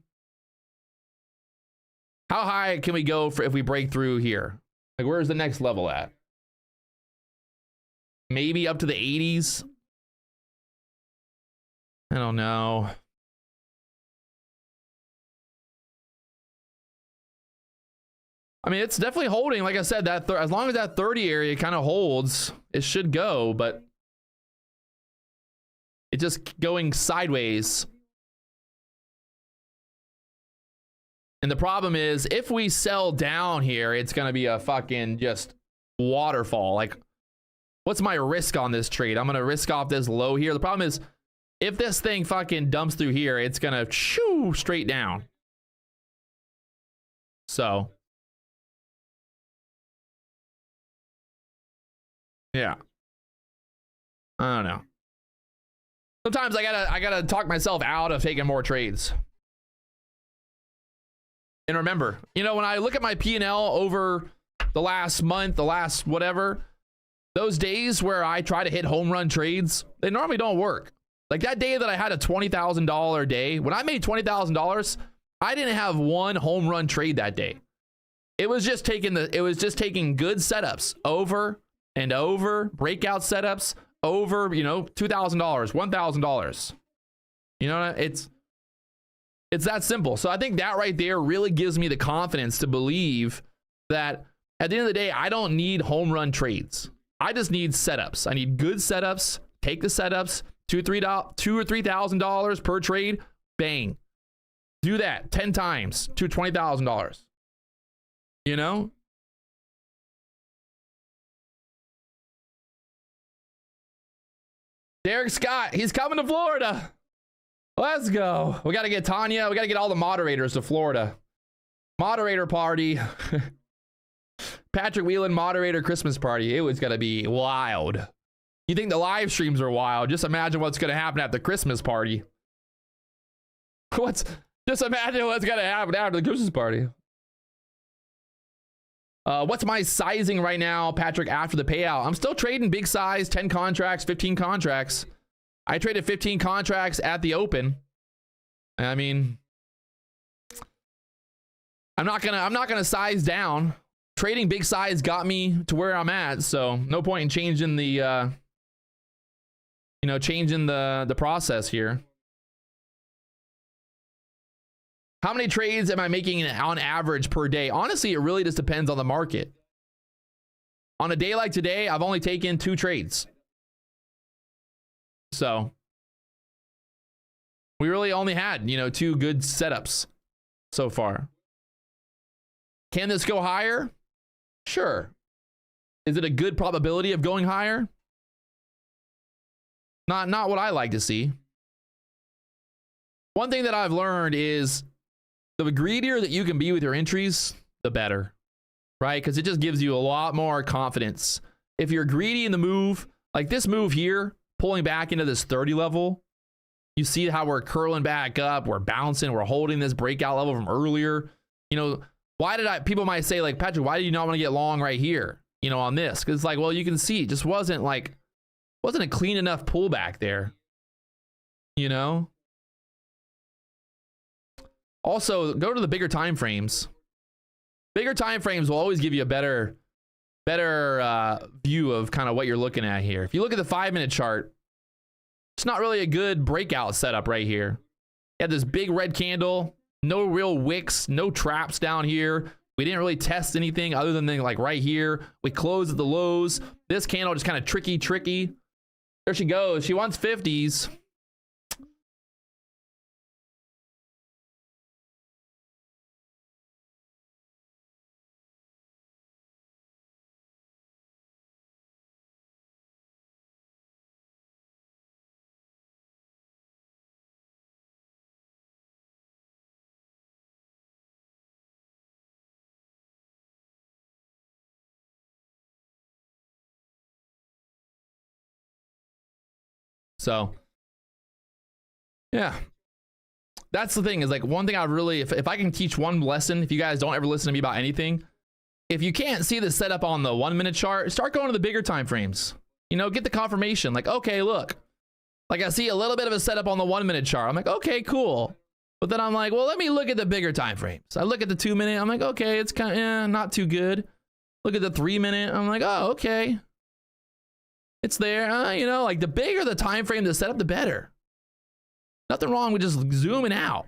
How high can we go if we break through here? Like, where's the next level at? Maybe up to the 80s? I don't know. I mean, it's definitely holding. Like I said, that as long as that 30 area kind of holds, it should go, but it's just going sideways. And the problem is, if we sell down here, it's going to be a fucking just waterfall. Like, what's my risk on this trade? I'm going to risk off this low here. The problem is, if this thing fucking dumps through here, it's going to shoo straight down. So, yeah. I don't know. Sometimes I gotta talk myself out of taking more trades. And remember, you know, when I look at my P&L over the last month, the last whatever, those days where I try to hit home run trades, they normally don't work. Like that day that I had a $20,000 day, when I made $20,000, I didn't have one home run trade that day. It was just taking good setups over and over, breakout setups over, you know, $2,000, $1,000. You know, it's that simple. So I think that right there really gives me the confidence to believe that at the end of the day, I don't need home run trades. I just need setups. I need good setups. Take the setups, $2,000 or $3,000 per trade. Bang. Do that 10 times to $20,000. You know? Derek Scott, he's coming to Florida. Let's go. We got to get Tanya. We got to get all the moderators to Florida. Moderator party. Patrick Wieland moderator Christmas party. It was going to be wild. You think the live streams are wild? Just imagine what's going to happen at the Christmas party. Just imagine what's going to happen after the Christmas party. What's my sizing right now, Patrick, after the payout? I'm still trading big size, 10 contracts, 15 contracts. I traded 15 contracts at the open. I mean, I'm not gonna size down. Trading big size got me to where I'm at, so no point in changing the the process here. How many trades am I making on average per day? Honestly, it really just depends on the market. On a day like today, I've only taken 2 trades. So we really only had, 2 good setups so far. Can this go higher? Sure. Is it a good probability of going higher? Not what I like to see. One thing that I've learned is the greedier that you can be with your entries, the better, right? Because it just gives you a lot more confidence. If you're greedy in the move, like this move here, pulling back into this 30 level, you see how we're curling back up, we're bouncing, we're holding this breakout level from earlier. People might say like, Patrick, why do you not want to get long right here, on this? Because it's like, well, you can see it just wasn't a clean enough pullback there, Also, go to the bigger time frames. Bigger time frames will always give you a better view of kind of what you're looking at here. If you look at the 5-minute chart, it's not really a good breakout setup right here. You had this big red candle, no real wicks, no traps down here. We didn't really test anything other than like right here. We closed at the lows. This candle just kind of tricky. There she goes. She wants 50s. So, yeah, that's the thing is like one thing I really, if I can teach one lesson, if you guys don't ever listen to me about anything, if you can't see the setup on the 1-minute chart, start going to the bigger time frames, get the confirmation. Like, okay, look, like I see a little bit of a setup on the 1-minute chart. I'm like, okay, cool. But then I'm like, well, let me look at the bigger time frames. I look at the 2-minute. I'm like, okay, it's kind of not too good. Look at the 3-minute. I'm like, oh, okay. It's there, like the bigger the time frame to set up, the better. Nothing wrong with just zooming out.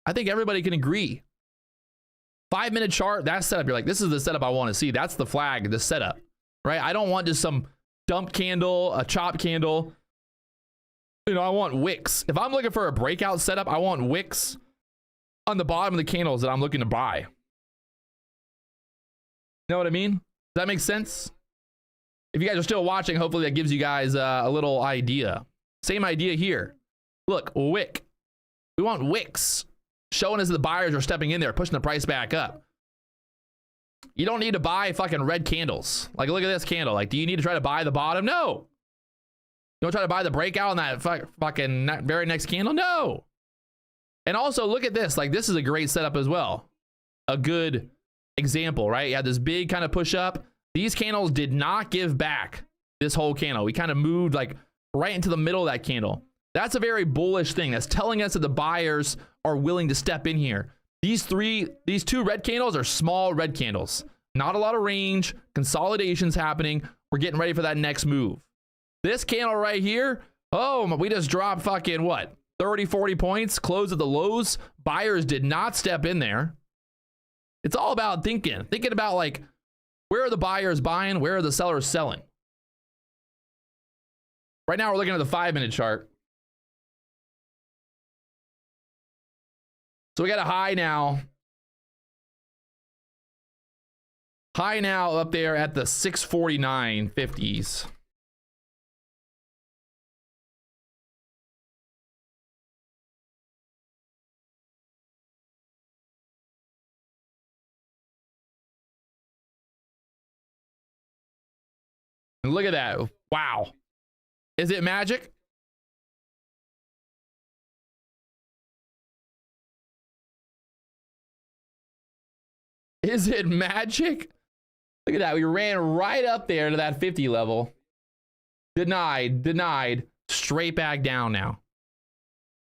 I think everybody can agree. 5-minute chart, that setup, you're like, this is the setup I want to see. That's the flag, the setup, right? I don't want just some dump candle, a chop candle. You know, I want wicks. If I'm looking for a breakout setup, I want wicks on the bottom of the candles that I'm looking to buy. You know what I mean? Does that make sense? If you guys are still watching, hopefully that gives you guys a little idea. Same idea here. Look, wick. We want wicks showing us that the buyers are stepping in there, pushing the price back up. You don't need to buy fucking red candles. Like, look at this candle. Like, do you need to try to buy the bottom? No. You don't try to buy the breakout on that fucking very next candle? No. And also, look at this. Like, this is a great setup as well. A good example, right? You had this big kind of push up. These candles did not give back this whole candle. We kind of moved like right into the middle of that candle. That's a very bullish thing. That's telling us that the buyers are willing to step in here. These two red candles are small red candles. Not a lot of range. Consolidations happening. We're getting ready for that next move. This candle right here, oh, we just dropped fucking what? 30, 40 points, closed at the lows. Buyers did not step in there. It's all about thinking about like, where are the buyers buying? Where are the sellers selling? Right now, we're looking at the 5-minute chart. So we got a high now. High now up there at the 649.50s. And look at that. Wow. Is it magic? Is it magic? Look at that. We ran right up there to that 50 level. Denied. Straight back down now.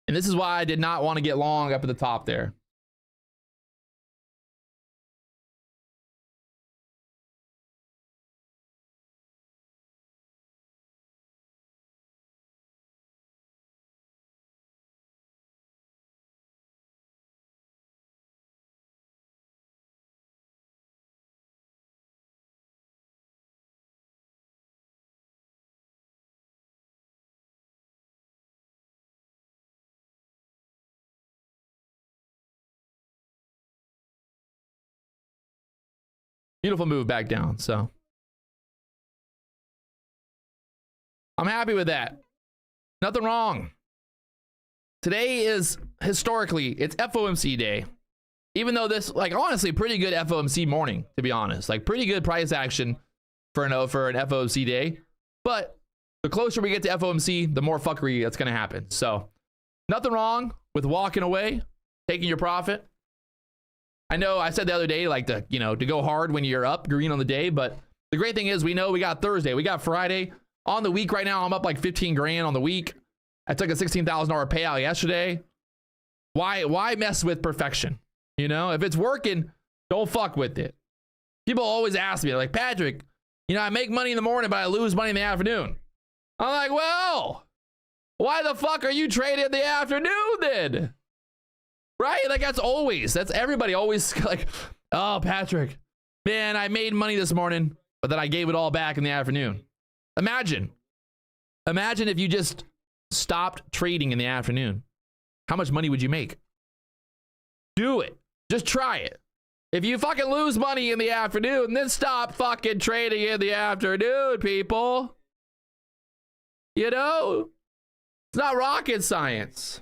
And this is why I did not want to get long up at the top there. Beautiful move back down. So I'm happy with that. Nothing wrong. Today is historically, it's FOMC day. Even though this, like, honestly, pretty good FOMC morning, to be honest. Like, pretty good price action for an FOMC day. But the closer we get to FOMC, the more fuckery that's going to happen. So nothing wrong with walking away, taking your profit. I know I said the other day, like, to go hard when you're up green on the day, but the great thing is we know we got Thursday, we got Friday. On the week right now, I'm up like 15 grand on the week. I took a $16,000 payout yesterday. Why mess with perfection? You know, if it's working, don't fuck with it. People always ask me, like, Patrick, I make money in the morning, but I lose money in the afternoon. I'm like, well, why the fuck are you trading in the afternoon then? Right? Like, that's everybody always like, oh, Patrick, man, I made money this morning, but then I gave it all back in the afternoon. Imagine if you just stopped trading in the afternoon. How much money would you make? Do it. Just try it. If you fucking lose money in the afternoon, then stop fucking trading in the afternoon, people. It's not rocket science.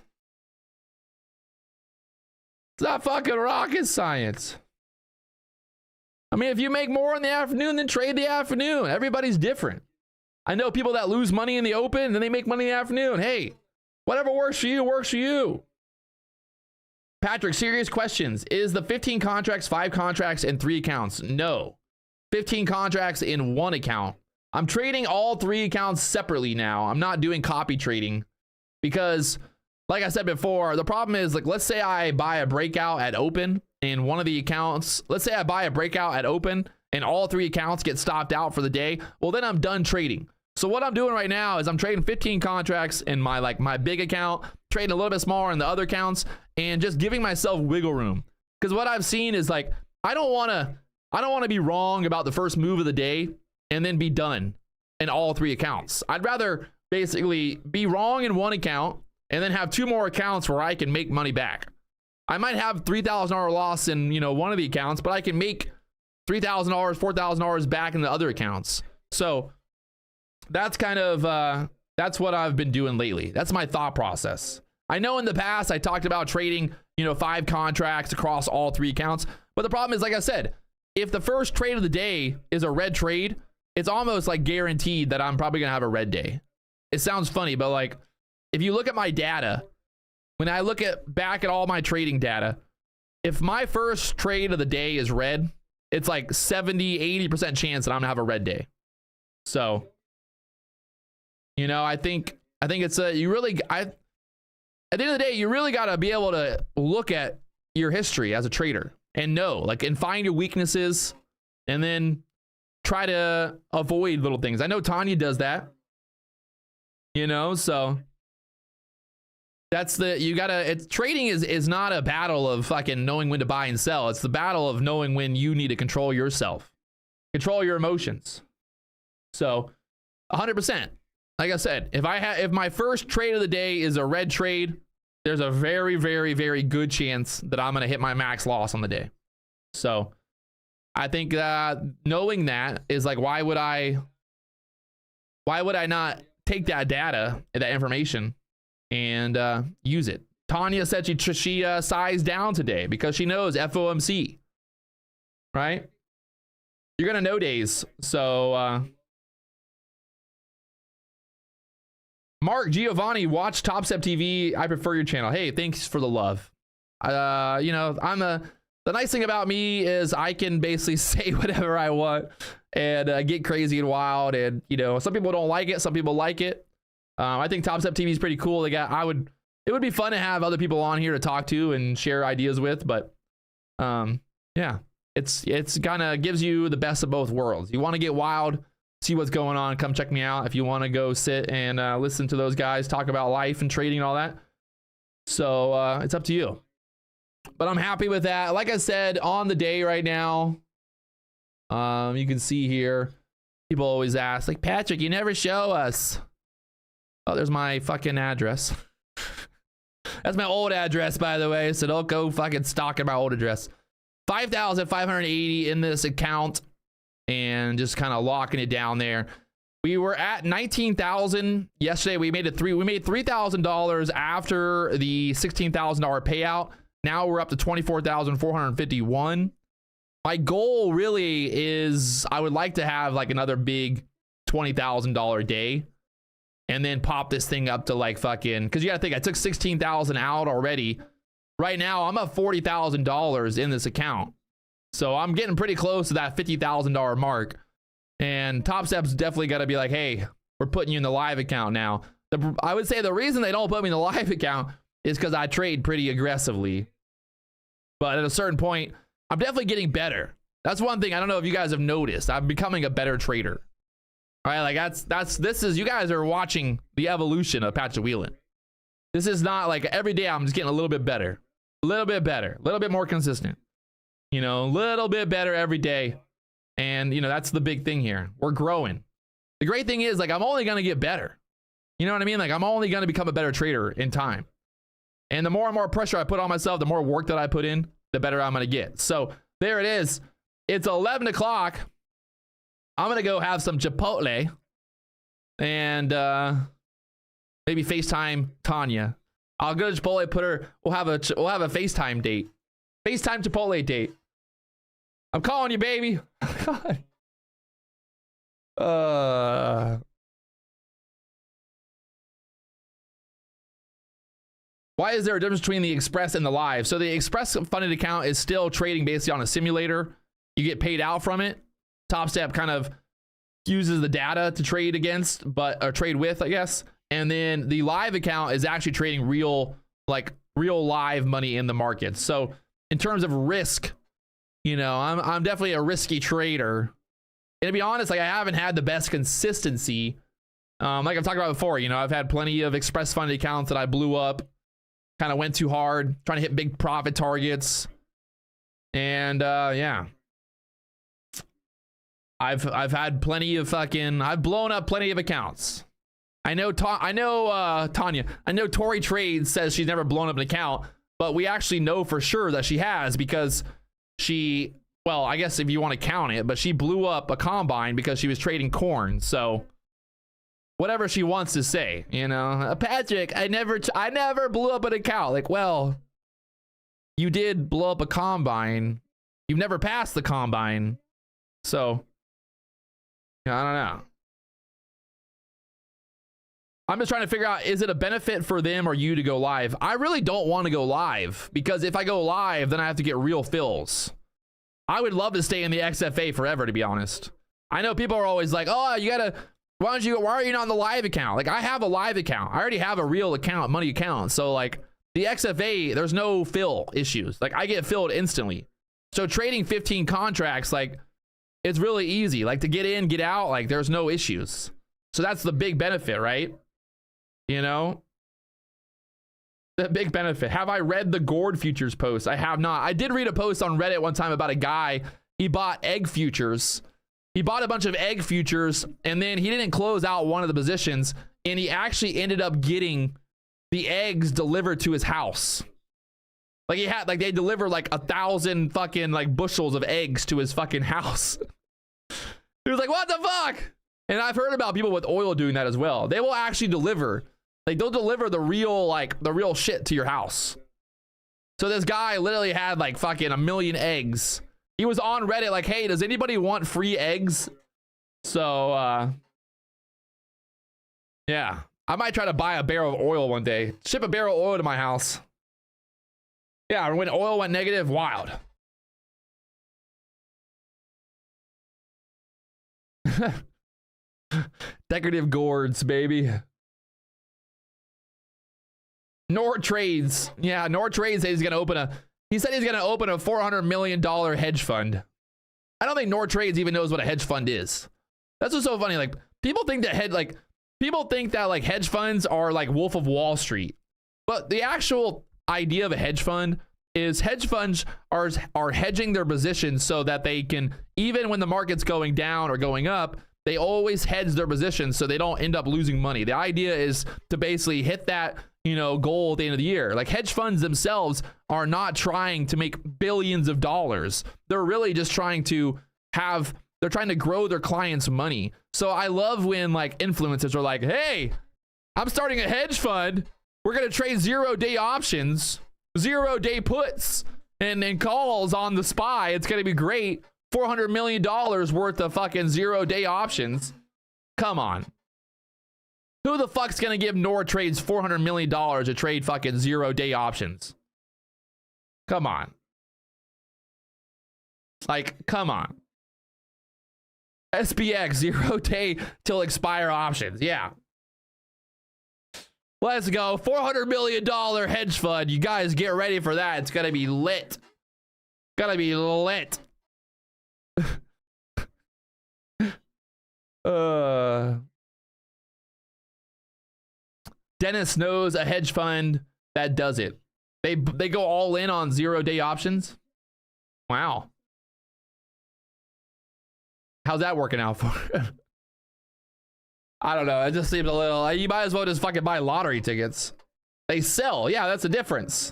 It's not fucking rocket science. I mean, if you make more in the afternoon, then trade the afternoon. Everybody's different. I know people that lose money in the open and then they make money in the afternoon. Hey, whatever works for you, works for you. Patrick, serious questions. Is the 15 contracts, 5 contracts, and 3 accounts? No. 15 contracts in 1 account. I'm trading all 3 accounts separately now. I'm not doing copy trading because, like I said before, the problem is, like, let's say I buy a breakout at open in one of the accounts. Let's say I buy a breakout at open and all 3 accounts get stopped out for the day. Well, then I'm done trading. So what I'm doing right now is I'm trading 15 contracts in my big account, trading a little bit smaller in the other accounts, and just giving myself wiggle room. Because what I've seen is like, I don't want to be wrong about the first move of the day and then be done in all 3 accounts. I'd rather basically be wrong in one account and then have 2 more accounts where I can make money back. I might have $3,000 loss in, you know, one of the accounts, but I can make $3,000, $4,000 back in the other accounts. So that's kind of, that's what I've been doing lately. That's my thought process. I know in the past I talked about trading, you know, 5 contracts across all 3 accounts. But the problem is, like I said, if the first trade of the day is a red trade, it's almost like guaranteed that I'm probably going to have a red day. It sounds funny, but like, if you look at my data, when I look back at all my trading data, if my first trade of the day is red, it's like 70-80% chance that I'm gonna have a red day. So, you know, I think it's at the end of the day, you really got to be able to look at your history as a trader and know, like, and find your weaknesses and then try to avoid little things. I know Tanya does that, you know, so that's trading is not a battle of fucking knowing when to buy and sell. It's the battle of knowing when you need to control yourself, control your emotions. So 100%. Like I said, if my first trade of the day is a red trade, there's a very, very, very good chance that I'm going to hit my max loss on the day. So I think knowing that is like, why would I not take that data, that information, and use it? Tanya said she sized down today because she knows FOMC, right? You're going to know days. So Mark Giovanni, watch Topstep TV. I prefer your channel. Hey, thanks for the love. You know, the nice thing about me is I can basically say whatever I want and get crazy and wild. And, you know, some people don't like it. Some people like it. I think Topstep TV is pretty cool. It would be fun to have other people on here to talk to and share ideas with, but yeah, it's kind of gives you the best of both worlds. You want to get wild, see what's going on, come check me out. If you want to go sit and listen to those guys talk about life and trading and all that. So it's up to you. But I'm happy with that. Like I said, on the day right now, you can see here, people always ask, like, Patrick, you never show us. Oh, there's my fucking address. That's my old address, by the way, so don't go fucking stalking my old address. 5,580 in this account and just kind of locking it down there. We were at 19,000 yesterday. We made $3,000 after the $16,000 payout. Now we're up to 24,451. My goal really is I would like to have like another big $20,000 day and then pop this thing up to like fucking, because you gotta think I took 16,000 out already. Right now I'm up $40,000 in this account, so I'm getting pretty close to that $50,000 mark. And Topstep's definitely got to be like, hey, we're putting you in the live account now. I would say the reason they don't put me in the live account is because I trade pretty aggressively. But at a certain point, I'm definitely getting better. That's one thing I don't know if you guys have noticed. I'm becoming a better trader. All right, like you guys are watching the evolution of Patrick Wieland. This is not like every day I'm just getting a little bit better, a little bit more consistent. You know, a little bit better every day. And, you know, that's the big thing here. We're growing. The great thing is, like, I'm only going to get better. You know what I mean? Like, I'm only going to become a better trader in time. And the more and more pressure I put on myself, the more work that I put in, the better I'm going to get. So there it is. It's 11 o'clock. I'm going to go have some Chipotle and maybe FaceTime Tanya. I'll go to Chipotle, we'll have a FaceTime date. FaceTime Chipotle date. I'm calling you, baby. Why is there a difference between the Express and the Live? So the Express funded account is still trading basically on a simulator. You get paid out from it. Topstep kind of uses the data to trade against, or trade with, I guess. And then the Live account is actually trading real live money in the market. So in terms of risk, you know, I'm definitely a risky trader. And to be honest, like, I haven't had the best consistency. Like I've talked about before, you know, I've had plenty of Express funded accounts that I blew up, kind of went too hard, trying to hit big profit targets. And yeah, I've had plenty of fucking, I've blown up plenty of accounts. I know Tanya, I know Tori Trades says she's never blown up an account, but we actually know for sure that she has, because she, well, I guess if you want to count it, but she blew up a combine because she was trading corn. So whatever she wants to say, you know, Patrick, I never blew up an account. Like, well, you did blow up a combine. You've never passed the combine. So I don't know. I'm just trying to figure out, is it a benefit for them or you to go live? I really don't want to go live, because if I go live, then I have to get real fills. I would love to stay in the XFA forever, to be honest. I know people are always like, oh, you gotta, why are you not on the live account? Like, I have a live account. I already have a real account, money account. So like the XFA, there's no fill issues. Like, I get filled instantly. So trading 15 contracts, like, it's really easy. Like, to get in, get out, like, there's no issues. So that's the big benefit, right? You know, the big benefit. Have I read the Gourd futures post? I have not. I did read a post on Reddit one time about a guy. He bought egg futures. He bought a bunch of egg futures, and then he didn't close out one of the positions, and he actually ended up getting the eggs delivered to his house. Like, he had, like, they delivered like 1,000 fucking like bushels of eggs to his fucking house. He was like, what the fuck? And I've heard about people with oil doing that as well. They will actually deliver. Like, they'll deliver the real, like, the real shit to your house. So this guy literally had like fucking 1 million eggs. He was on Reddit like, hey, does anybody want free eggs? So yeah, I might try to buy a barrel of oil one day. Ship a barrel of oil to my house. Yeah, when oil went negative, wild. Decorative gourds, baby. Nord Trades. Yeah, Nord Trades says he's gonna open a, he said he's gonna open a $400 million hedge fund. I don't think Nord Trades even knows what a hedge fund is. That's what's so funny. Like, people think that hedge funds are like Wolf of Wall Street. But the actual idea of a hedge fund is hedge funds are hedging their positions so that they can, even when the market's going down or going up, they always hedge their positions so they don't end up losing money. The idea is to basically hit that, you know, goal at the end of the year. Like, hedge funds themselves are not trying to make billions of dollars. They're really just trying to have, they're trying to grow their clients' money. So I love when like influencers are like, hey, I'm starting a hedge fund. We're going to trade 0-day options, 0-day puts, and then calls on the SPY. It's going to be great. $400 million worth of fucking 0-day options. Come on. Who the fuck's going to give Nord Trades $400 million to trade fucking 0-day options? Come on. Like, come on. SPX 0-day till expire options. Yeah. Let's go. $400 million hedge fund. You guys get ready for that. It's going to be lit. Gonna be lit. Dennis knows a hedge fund that does it. They go all in on 0-day options. Wow. How's that working out for? I don't know. It just seems a little, you might as well just fucking buy lottery tickets. They sell. Yeah, that's the difference.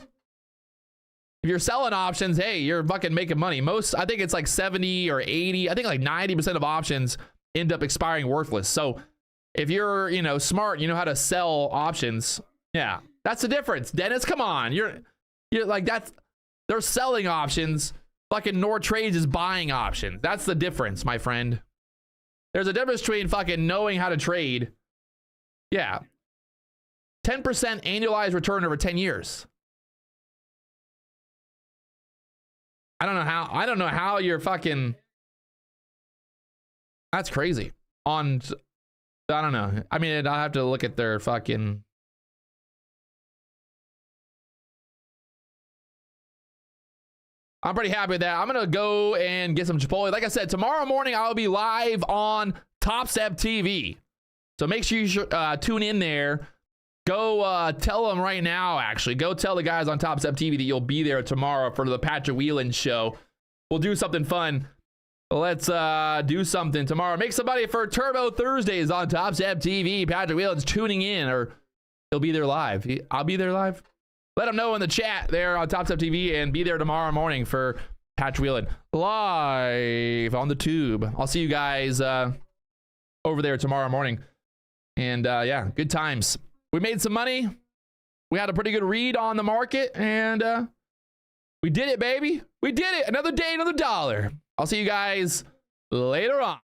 If you're selling options, hey, you're fucking making money. Most, I think it's like 70 or 80. I think like 90% of options end up expiring worthless. So if you're, you know, smart, you know how to sell options. Yeah, that's the difference. Dennis, come on. You're like, that's, they're selling options. Fucking Nord Trades is buying options. That's the difference, my friend. There's a difference between fucking knowing how to trade. Yeah. 10% annualized return over 10 years. I don't know how you're fucking, that's crazy. I don't know. I mean, I'll have to look at their fucking, I'm pretty happy with that. I'm going to go and get some Chipotle. Like I said, tomorrow morning, I'll be live on Topstep TV. So make sure you tune in there. Go tell them right now, actually. Go tell the guys on Topstep TV that you'll be there tomorrow for the Patrick Wieland show. we'll do something fun. Let's do something tomorrow. Make some money for Turbo Thursdays on Topstep TV. Patrick Wieland's tuning in, or he'll be there live. I'll be there live. Let him know in the chat there on Topstep TV, and be there tomorrow morning for Patrick Wieland live on the tube. I'll see you guys over there tomorrow morning. And yeah, good times. We made some money. We had a pretty good read on the market, and we did it, baby. We did it. Another day, another dollar. I'll see you guys later on.